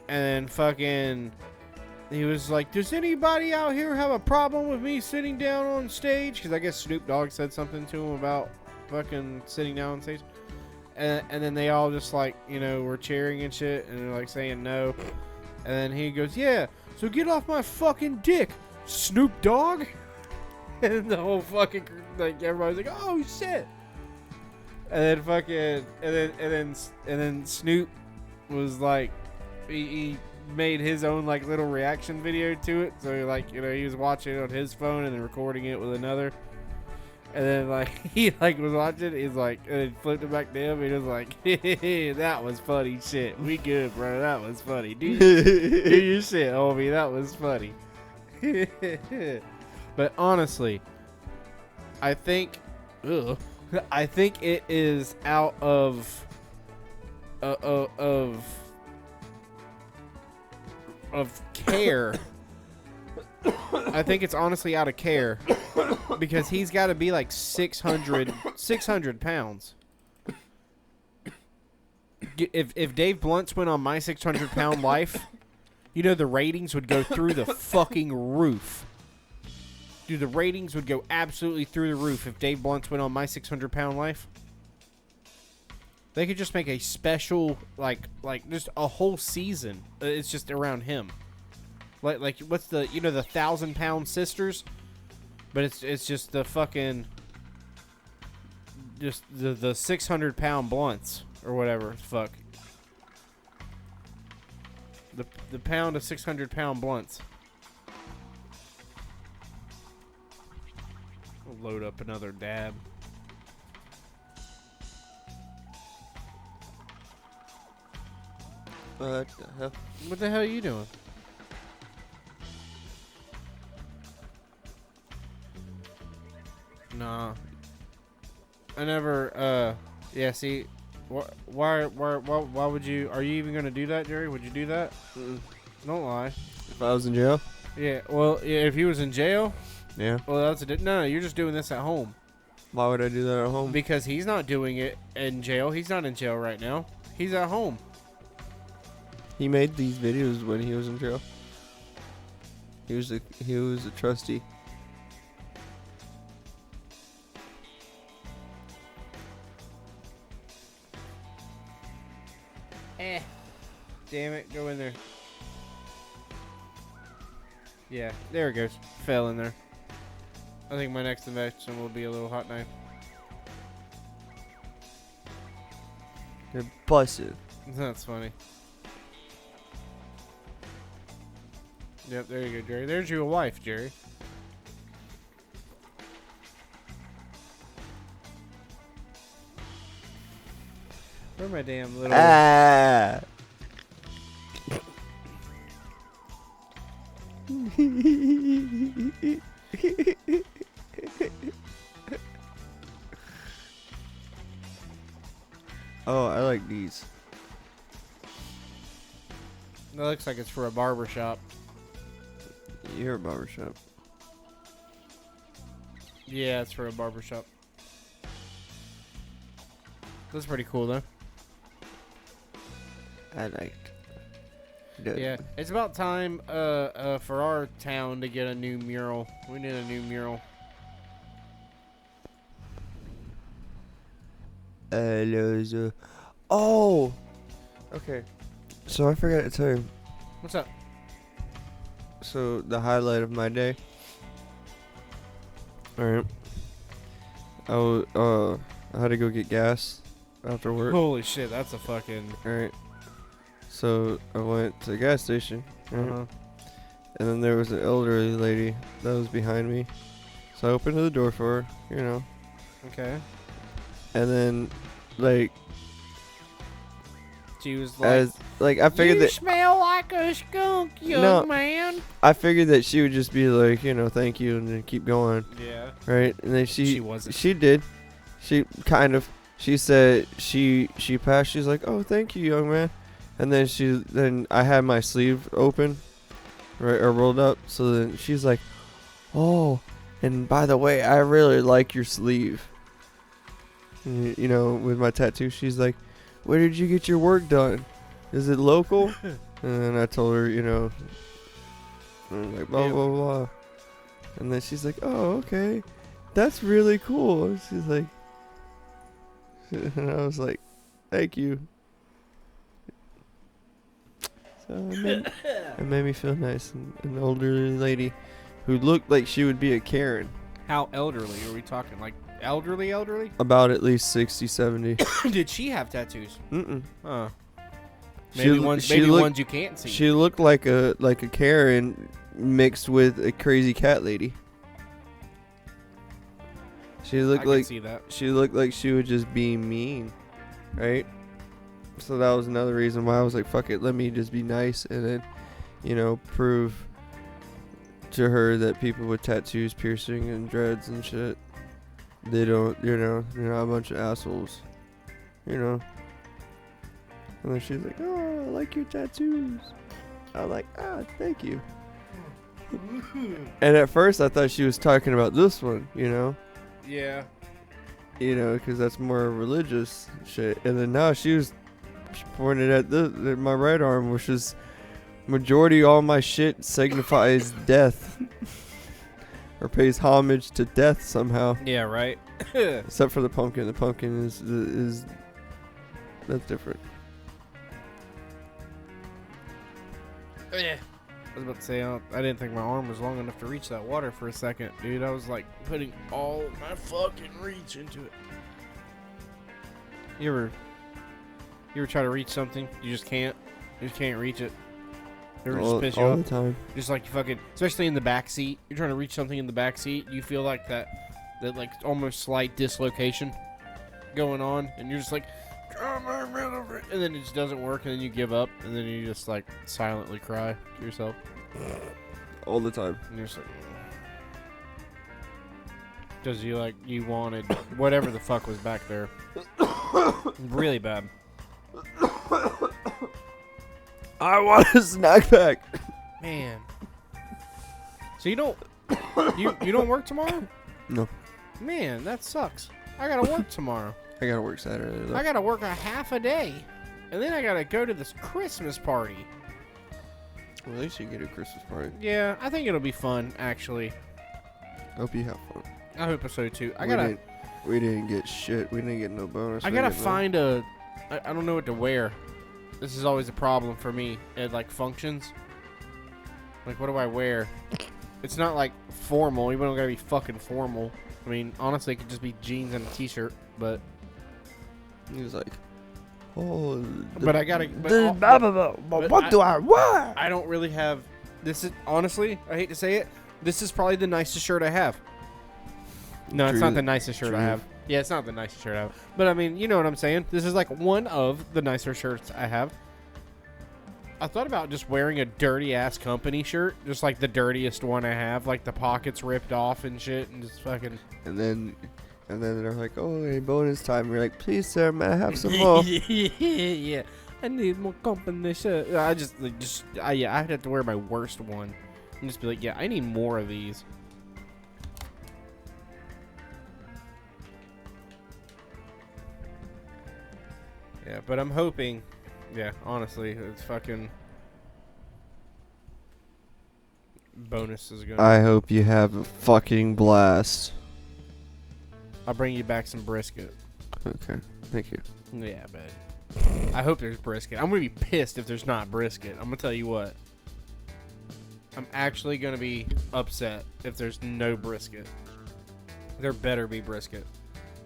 and fucking he was like, "Does anybody out here have a problem with me sitting down on stage?" Because I guess Snoop Dogg said something to him about fucking sitting down on stage. And then they all just like, you know, were cheering and shit, and they're like saying no. And then he goes, "Yeah, so get off my fucking dick, Snoop Dogg." And the whole fucking, like, everybody's like, "Oh shit." And then fucking, and then Snoop was like, he made his own like little reaction video to it. So like, you know, he was watching it on his phone and then recording it with another. And then, like, he, like, was watching it. He's like, and then flipped it back to him. And he was like, "Hey, that was funny shit. We good, bro. That was funny. Do your shit, homie. That was funny." But honestly, I think it is out of care. I think it's honestly out of care. Because he's got to be like 600 pounds. If Dave Blunts went on My 600 Pound Life, you know the ratings would go through the fucking roof. Dude, the ratings would go absolutely through the roof if Dave Blunts went on My 600 Pound Life. They could just make a special, like just a whole season. It's just around him. Like what's the, you know, the 1,000-pound sisters? But it's just the fucking, just the 600-pound blunts or whatever. Fuck. The pound of 600-pound blunts. We'll load up another dab. What the hell? What the hell are you doing? Nah. I never, yeah, see, why would you, are you even gonna do that, Jerry? Would you do that? Don't lie. If I was in jail? Yeah, well, yeah, if he was in jail, Yeah. well, that's no, you're just doing this at home. Why would I do that at home? Because he's not doing it in jail. He's not in jail right now. He's at home. He made these videos when he was in jail. He was a trustee. Damn it, go in there. Yeah, there it goes. Fell in there. I think my next invention will be a little hot knife. Impulsive. That's funny. Yep, there you go, Jerry. There's your wife, Jerry. Where my damn little... Ah. Oh, I like these. That looks like it's for a barber shop. You're a barbershop. Yeah, it's for a barbershop. That's pretty cool though. I liked. Yeah, it's about time for our town to get a new mural. We need a new mural. Oh. Okay. So I forgot to tell you. What's up? So the highlight of my day. All right. I had to go get gas after work. Holy shit, that's a fucking. All right. So I went to the gas station. Right? Uh-huh. And then there was an elderly lady that was behind me. So I opened the door for her, you know. Okay. And then, like, She was like, I figured You that smell like a skunk, young No. man. I figured that she would just be like, you know, thank you, and then keep going, yeah. right? And then She wasn't. She did. She kind of. She said she passed. She's like, oh, thank you, young man. And then I had my sleeve open, right, or rolled up. So then she's like, oh, and by the way, I really like your sleeve. And, you know, with my tattoo, she's like, where did you get your work done? Is it local? And then I told her, you know, and like blah blah blah. And then she's like, oh, okay, that's really cool. She's like, and I was like, thank you. So it made me feel nice. And an older lady who looked like she would be a Karen. How elderly are we talking? Like elderly? About at least 60, 70. Did she have tattoos? Mm-mm. Huh. She Maybe loo- ones. she Maybe looked- ones you can't see. She looked like a Karen mixed with a crazy cat lady. She I looked can like see that. she looked like she would just be mean, right? So that was another reason why I was like, fuck it, let me just be nice and then, you know, prove to her that people with tattoos, piercing, and dreads and shit, they don't, you know, they're not a bunch of assholes, you know. And then she's like, oh, I like your tattoos. I'm like, ah, thank you. And at first I thought she was talking about this one, you know. Yeah. You know, because that's more religious shit. And then now she pointed at my right arm, which is majority all my shit signifies death. Or pays homage to death somehow. Yeah. Right. Except for the pumpkin. The pumpkin is that's different. I was about to say, I didn't think my arm was long enough to reach that water for a second, dude. I was like putting all my fucking reach into it. You ever try to reach something? You just can't. You just can't reach it. Ever just piss you all off? the time. Just like you fucking, especially in the back seat. You're trying to reach something in the back seat. You feel like that like almost slight dislocation going on, and you're just like, and then it just doesn't work, and then you give up, and then you just like silently cry to yourself. All the time. And you're just like, because you wanted whatever the fuck was back there. Really bad. I want a snack pack. Man. So you don't you don't work tomorrow? No. Man, that sucks. I gotta work tomorrow. I gotta work Saturday though. I gotta work a half a day. And then I gotta go to this Christmas party. Well, at least you get a Christmas party. Yeah, I think it'll be fun, actually. Hope you have fun. I hope so too. We didn't get shit. We didn't get no bonus. I We gotta didn't get find I don't know what to wear. This is always a problem for me at like functions. Like, what do I wear? It's not like formal. You don't gotta be fucking formal. I mean, honestly, it could just be jeans and a t-shirt. But He was like, oh. but I gotta. But What do I wear? I don't really have. This is honestly, I hate to say it. This is probably the nicest shirt I have. No, it's not the nicest shirt I have. Yeah, it's not the nicest shirt I have. But I mean, you know what I'm saying. This is like one of the nicer shirts I have. I thought about just wearing a dirty ass company shirt, just like the dirtiest one I have, like the pockets ripped off and shit, and just fucking. And then they're like, oh, hey, bonus time. We're like, please, sir, may I have some more? Yeah, I need more company shirt. I I'd have to wear my worst one, and just be like, yeah, I need more of these. Yeah, but I'm hoping. Yeah, honestly, it's fucking. Bonus is gonna. I hope you have a fucking blast. I'll bring you back some brisket. Okay, thank you. Yeah, but I hope there's brisket. I'm gonna be pissed if there's not brisket. I'm gonna tell you what. I'm actually gonna be upset if there's no brisket. There better be brisket.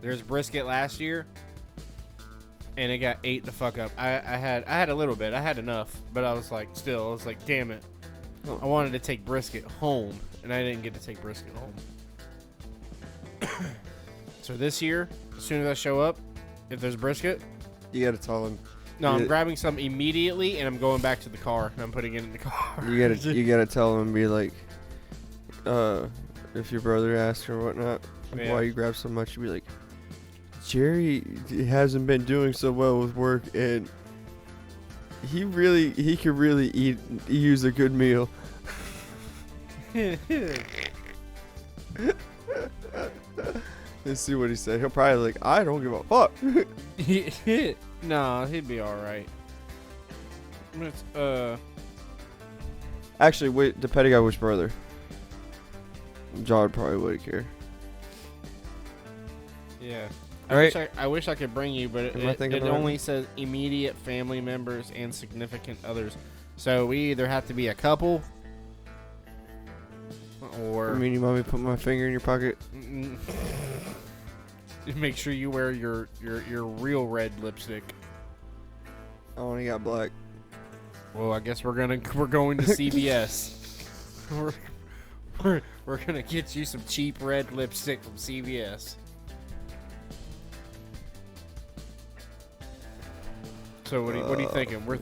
There's brisket last year, and it got ate the fuck up. I had a little bit. I had enough, but I was like, damn it. Oh. I wanted to take brisket home, and I didn't get to take brisket home. So this year, as soon as I show up, if there's brisket, You gotta tell him. no, I'm Yeah. grabbing some immediately, and I'm going back to the car, and I'm putting it in the car. You gotta tell him and be like, if your brother asks or whatnot, Yeah. why you grab so much, you be like, Jerry hasn't been doing so well with work, and he could really use a good meal. Let's see what he said. He'll probably like, I don't give a fuck. No, he'd be all right. It's, Actually, wait, depending on which brother. John probably wouldn't care. yeah. All right. I wish I could bring you, but Am I it thinking right? only says immediate family members and significant others. So we either have to be a couple, or I mean, you want me to put my finger in your pocket? make sure you wear your real red lipstick. I only got black. Well, I guess we're going to CVS. we're gonna get you some cheap red lipstick from CVS. So what are you thinking? We're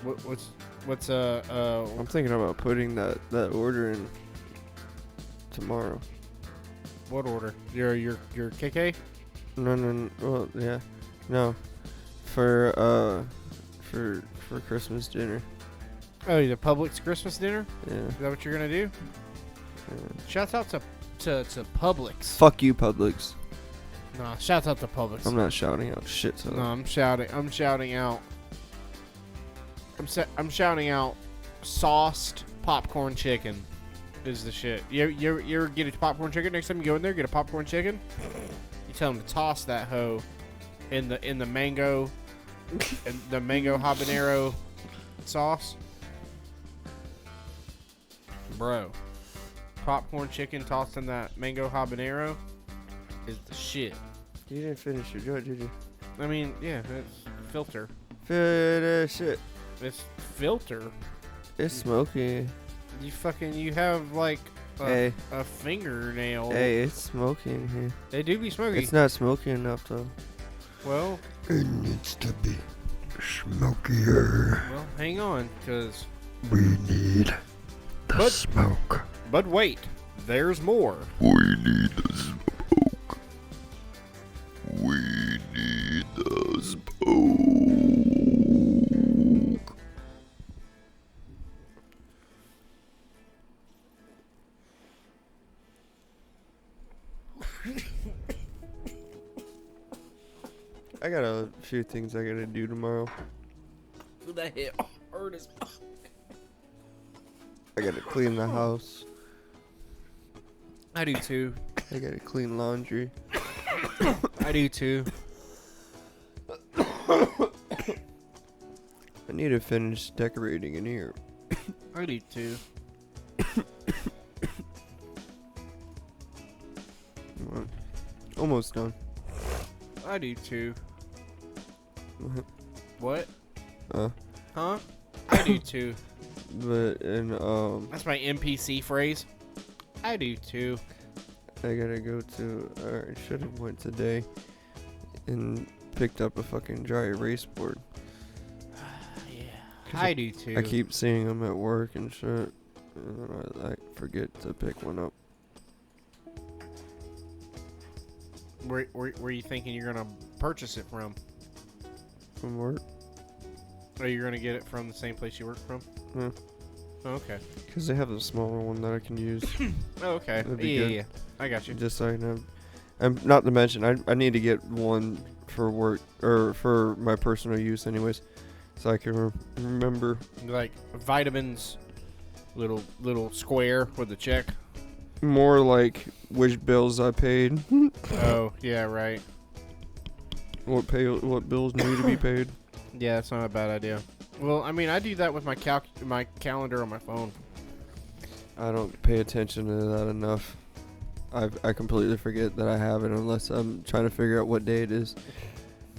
what's I'm thinking about putting that order in tomorrow. what order? Your KK? No. Well, yeah. No. For Christmas dinner. Oh, the Publix Christmas dinner? Yeah. Is that what you're gonna do? Yeah. Shouts out to Publix. Fuck you, Publix. Nah, shouts out to Publix. I'm not shouting out shit to them. No, I'm shouting out. I'm shouting out. Sauced popcorn chicken is the shit. You ever get a popcorn chicken? Next time you go in there, get a popcorn chicken. You tell them to toss that hoe in the mango and the mango habanero sauce, bro. Popcorn chicken tossed in that mango habanero is the shit. You didn't finish your joint, did you? I mean, yeah, it's filter. Finish it. It's filter. It's smoky. You have like Hey. a fingernail. Hey, it's smoky in here. They do be smoky. It's not smoky enough, though. Well, It needs to be smokier. hang on, cause We need the But- smoke. but wait, there's more. We need the smoke. We need the smoke. I got a few things I gotta do tomorrow. That hit hard as I gotta clean the house. I do too. I gotta clean laundry. I do too. I need to finish decorating in here. I do too. Almost done. I do too. What? Uh, Huh? I do too. but That's my NPC phrase. I do too. I gotta go to. Or I should have went today and picked up a fucking dry erase board. Yeah. 'Cause I do too. I keep seeing them at work and shit, and then I like forget to pick one up. Where are you thinking you're gonna purchase it from? From work, Are you gonna get it from the same place you work from? Yeah. Oh, okay. because they have a smaller one that I can use. Oh, okay. That'd be Yeah, good. yeah. I got you. Just so I can have. And not to mention, I need to get one for work or for my personal use, anyways, so I can remember. Like vitamins, little square with a check. More like which bills I paid, Oh yeah, right. what bills need to be paid. Yeah, that's not a bad idea. Well, I mean, I do that with my calendar on my phone. I don't pay attention to that enough. I completely forget that I have it unless I'm trying to figure out what day it is,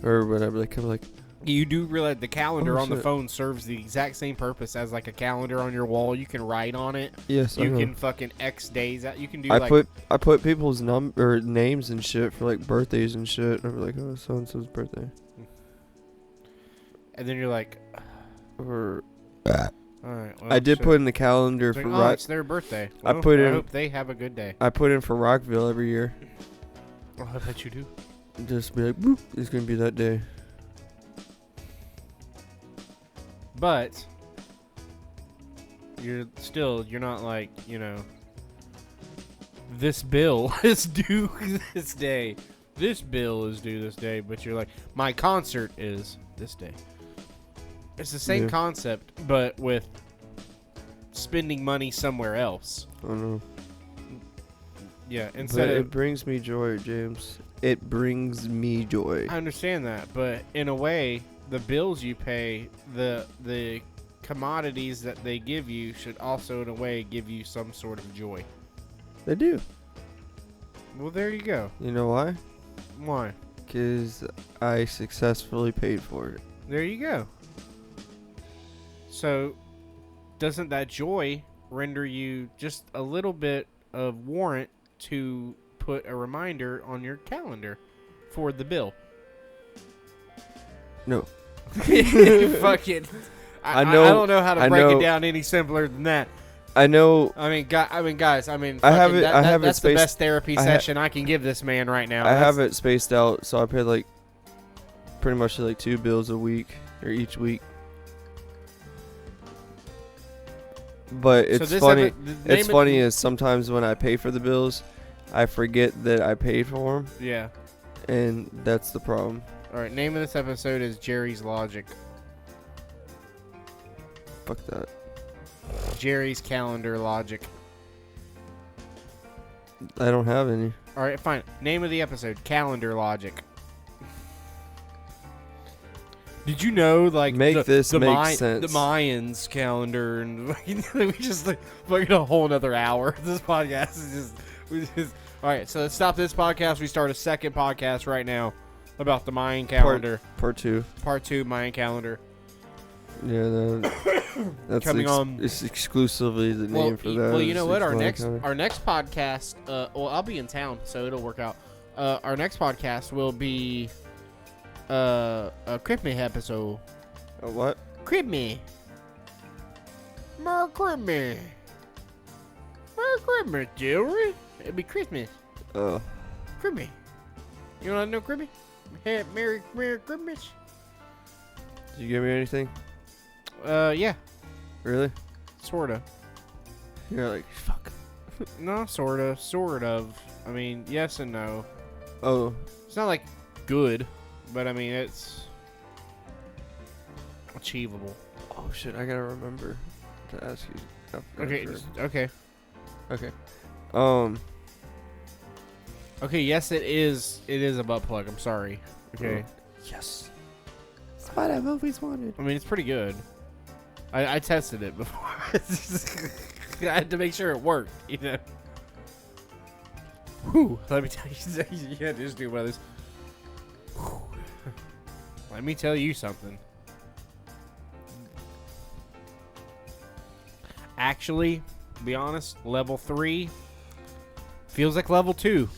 or whatever. Like I'm like, You do realize the calendar Oh, on the shit. phone serves the exact same purpose as like a calendar on your wall. You can write on it. yes, I You know. can fucking X days out. You can do I like put people's names and shit for like birthdays and shit. And I'm like, oh, so and so's birthday. and then you're like, Or all right. Well, I did shit. put in the calendar It's for like, oh, it's their birthday. I Well, put I in- hope they have a good day. I put in for Rockville every year. Oh, I bet you do. Just be like, boop, it's gonna be that day. But you're not like, this bill is due this day. This bill is due this day, but you're like, my concert is this day. It's the same Yeah. concept, but with spending money somewhere else. I don't know. Yeah, But instead it of brings me joy, James. It brings me joy. I understand that, but in a way, the bills you pay, the commodities that they give you should also in a way give you some sort of joy. They do. Well, there you go. You know why? Why? Because I successfully paid for it. There you go. So, doesn't that joy render you just a little bit of warrant to put a reminder on your calendar for the bill? No. Fucking. I don't know how to I break know- it down any simpler than that. I know. I mean, guys. I mean, I have fucking it- I have it that's the spaced- best therapy I ha- session I can give this man right now. I have it spaced out, so I pay like pretty much like 2 bills a week or each week. But So it's this funny. epi- the name It's of- funny is sometimes when I pay for the bills, I forget that I paid for them, Yeah. and that's the problem. All right. Name of this episode is Jerry's Logic. Fuck that. Jerry's calendar logic. I don't have any. All right, fine. Name of the episode: Calendar Logic. Did you know, like, Make this make sense. The Mayans calendar, and we just like fucking a whole another hour. This podcast is just. All right, so let's stop this podcast. We start a second podcast right now about the Mayan calendar, Part 2. part 2 Mayan calendar. Yeah, that's Coming on- It's exclusively the name for that. Well, you know is what? Our Explain next Calendar. our next podcast. Well, I'll be in town, so it'll work out. Our next podcast will be a Cripme episode. What? Cripme. Merry Christmas. Merry Christmas, Jerry. It'll be Christmas. Cripme. You don't know Cripme? Hey, Merry Christmas. Did you give me anything? Yeah, Really? sorta. You're like, fuck. No, sorta, sort of. I mean, yes and no. Oh, It's not like good, but I mean it's achievable. oh shit! I gotta remember to ask you. I forgot Okay, for- okay, Okay. okay. Yes, it is. It is a butt plug. I'm sorry. Okay. Yes. That's what I've always wanted. I mean, it's pretty good. I tested it before. I had to make sure it worked. You know. Whew. Let me tell you. You can't just do one of those. Whew. Let me tell you something. Actually, to be honest, level 3 feels like level 2.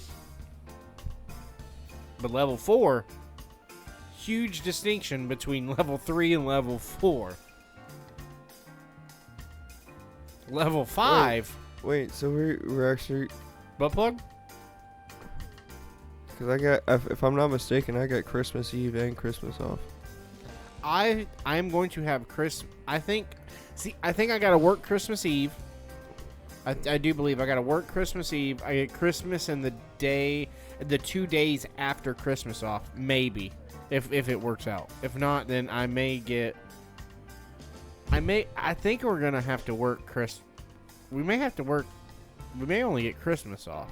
But level 4, huge distinction between level 3 and level 4. Level 5, Wait, so we're actually, butt plug? because I got, if I'm not mistaken, I got Christmas Eve and Christmas off. I am going to have I think I gotta work Christmas Eve. I do believe I got to work Christmas Eve. I get Christmas and the 2 days after Christmas off, maybe, if it works out. If not, then I may get. I think we're gonna have to work We may have to work. We may only get Christmas off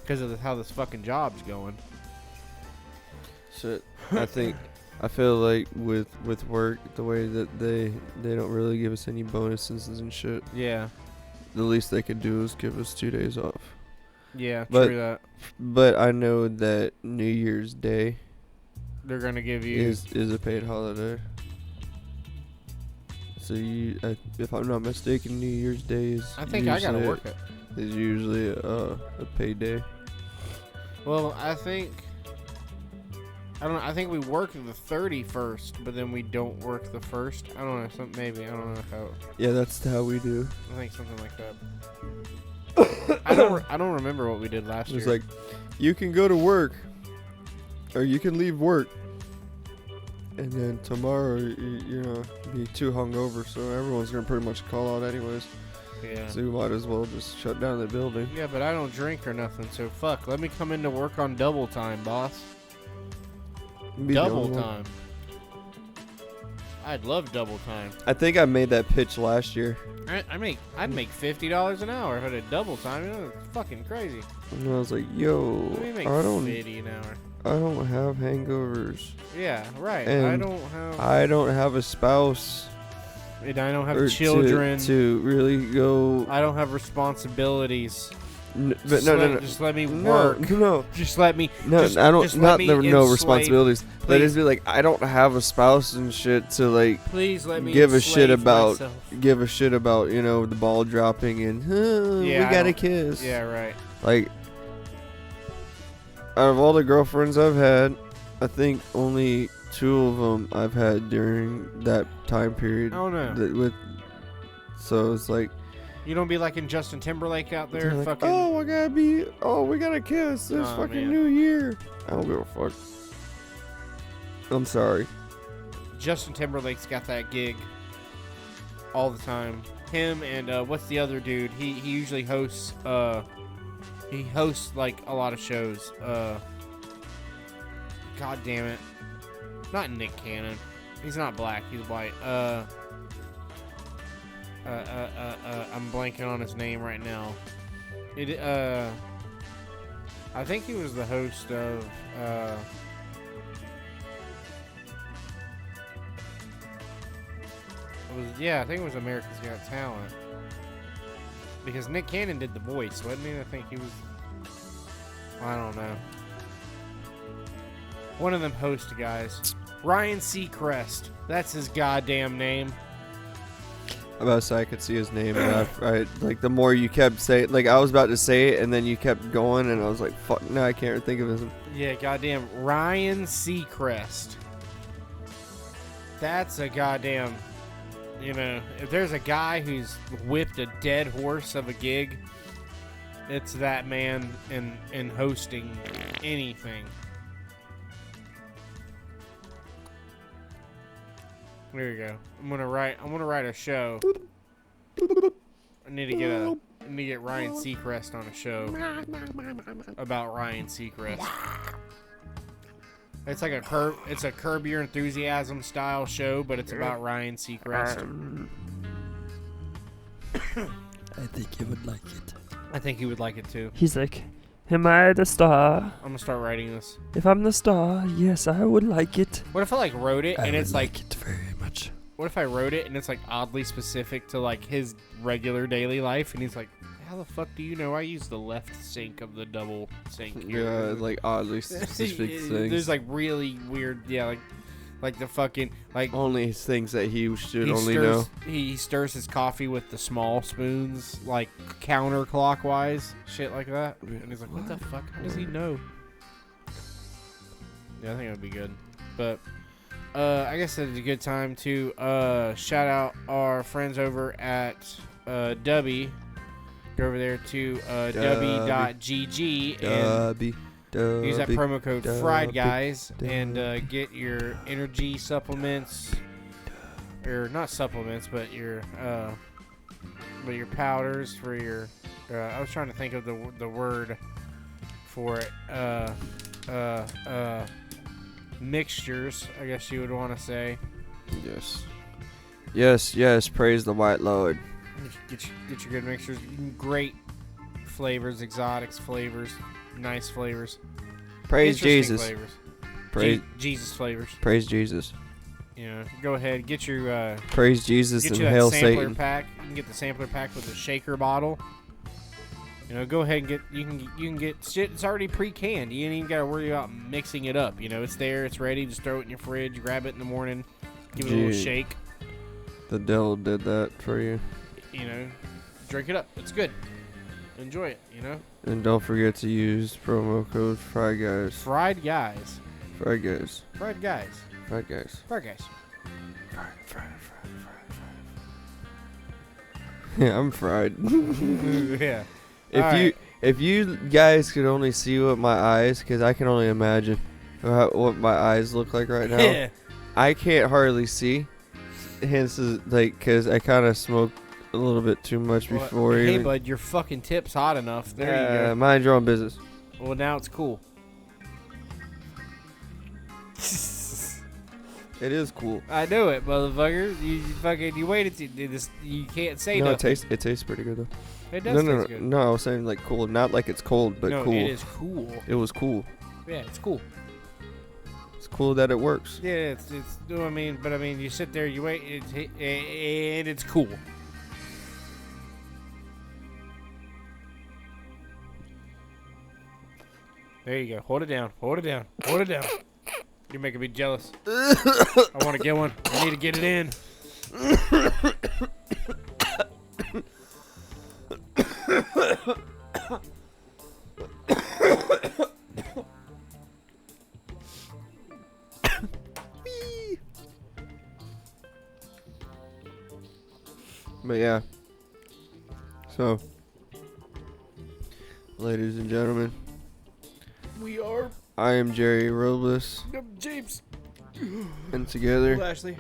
because of how this fucking job's going. Shit. I feel like with work, the way that they don't really give us any bonuses and shit. Yeah. The least they could do is give us 2 days off. Yeah, But- true that. But I know that New Year's Day They're gonna give you. is a paid holiday. So if I'm not mistaken, New Year's Day is. I think I gotta usually- work it. Is usually a paid day. Well, I think. I don't know. I think we work the 31st, but then we don't work the 1st. I don't know. Maybe. I don't know how. Yeah, that's how we do. I think something like that. I don't remember what we did last year. It's like, you can go to work, or you can leave work, and then tomorrow you know be too hungover, so everyone's gonna pretty much call out anyways. yeah. So we might as well just shut down the building. Yeah, but I don't drink or nothing, so fuck. Let me come into work on double time, boss. Be the Double only one. time. I'd love double time. I think I made that pitch last year. I'd make $50 an hour if I did double time. You know, it's fucking crazy. And I was like, yo, Let me make I don't $50 an hour. have hangovers. Yeah, right. And I I don't have a spouse don't have or children. to really go. I don't have responsibilities. But Just no, let, no, no. Just let me No, work. no, Just let me. no. just, I don't. just let Not me the no enslave- responsibilities. But please. it's be like I don't have a spouse and shit to like Please let me give a shit enslave about myself. give a shit about the ball dropping and Yeah, we I got a don't- kiss. Yeah, right. Like out of all the girlfriends I've had, I think only 2 of them I've had during that time period. Oh no. So it's like You don't be like in Justin Timberlake out there, they're like, fucking. oh, we gotta kiss this Aw, fucking man. New Year. I don't give a fuck. I'm sorry. Justin Timberlake's got that gig all the time. Him and what's the other dude? He usually hosts. He hosts like a lot of shows. God damn it! Not Nick Cannon. He's not black. He's white. I'm blanking on his name right now. I think he was the host of, I think it was America's Got Talent. Because Nick Cannon did the voice, wasn't he? I think he was, I don't know. One of them host guys. Ryan Seacrest. That's his goddamn name. About to say I could see his name, and I like the more you kept saying, like I was about to say it, and then you kept going, and I was like, "Fuck, no, I can't think of his." Yeah, goddamn Ryan Seacrest. That's a goddamn, if there's a guy who's whipped a dead horse of a gig, it's that man in hosting anything. There you go. I'm gonna write a show. I need to get Ryan Seacrest on a show about Ryan Seacrest. It's like it's a Curb Your Enthusiasm style show, but it's about Ryan Seacrest. I think you would like it. I think he would like it too. He's like, am I the star? I'm gonna start writing this. If I'm the star, yes, I would like it. What if I like wrote it I and would it's like it very much. what if I wrote it and it's like oddly specific to like his regular daily life and he's like, how the fuck do you know I use the left sink of the double sink here? Yeah, like oddly specific things. There's like really weird, like the fucking like only things that he should he only stirs, know. He stirs his coffee with the small spoons, like counterclockwise, shit like that. And he's like, what the fuck? How does he know? Yeah, I think it would be good. But I guess it's a good time to shout out our friends over at Dubby. Go over there to Dubby.gg and use that promo code Fried Guys and get your energy supplements, or not supplements, but your powders for your I was trying to think of the word for it. Mixtures, I guess you would want to say. Yes. Yes, yes, praise the white Lord. Get your good mixtures. Great flavors, exotics flavors, nice flavors. Praise Interesting Jesus. Flavors. Praise, Jesus flavors. praise Jesus. You know, go ahead, get your Praise Jesus get and you that hail sampler Satan. pack. You can get the sampler pack with the shaker bottle. You know, go ahead and get you can get shit. It's already pre-canned. You ain't even gotta worry about mixing it up. You know, it's there, it's ready. Just throw it in your fridge. Grab it in the morning. Give it a little Gee. shake. The devil did that for you. You know, drink it up. It's good. Enjoy it. You know, And don't forget to use promo code FRYGUYS. fried guys. FRYGUYS. Fried guys. FRYGUYS. Fried guys. Yeah, I'm fried. Yeah. If you guys could only see what my eyes, because I can only imagine what my eyes look like right now. Yeah. I can't hardly see. Hence, because I kind of smoked a little bit too much before. Hey, even. bud, your fucking tip's hot enough. There you go. Mind your own business. Well, now it's cool. It is cool. I know it, motherfucker. You waited to do this. You can't say No, nothing. it tastes pretty good though. It does no, taste good. no. I was saying like cool, not like it's cold, but no, cool. it is cool. It was cool. Yeah, it's cool. It's cool that it works. Yeah, it's. I mean, you sit there, you wait, and it's cool. There you go. Hold it down. Hold it down. Hold it down. You're making me jealous. I want to get one. I need to get it in. But yeah. So, ladies and gentlemen, We are I am Jerry Robles, James and together, Lashley.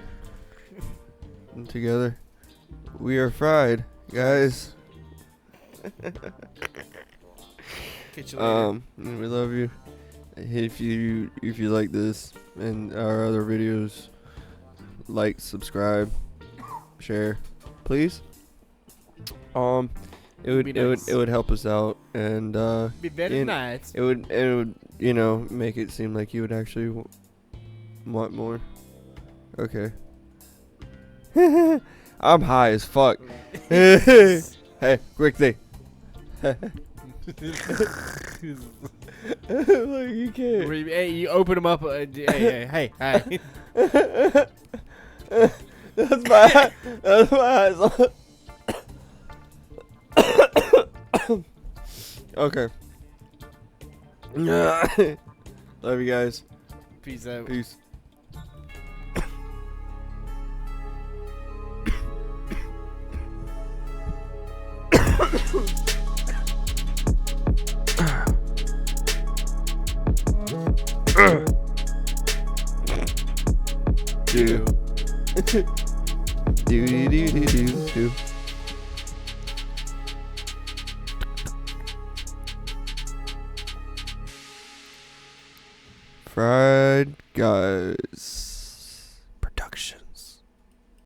we are fried, guys. Catch you later. And we love you. If you like this and our other videos, like, subscribe, share, please. It would help us out, and Be very you nice. it would make it seem like you would actually want more. Okay. I'm high as fuck. Hey, quickly. Like you can't. Hey, you open them up. Hey. That's my eyes. Okay. Love you guys. Peace out. Peace. Do. Do. Fried Guys Productions.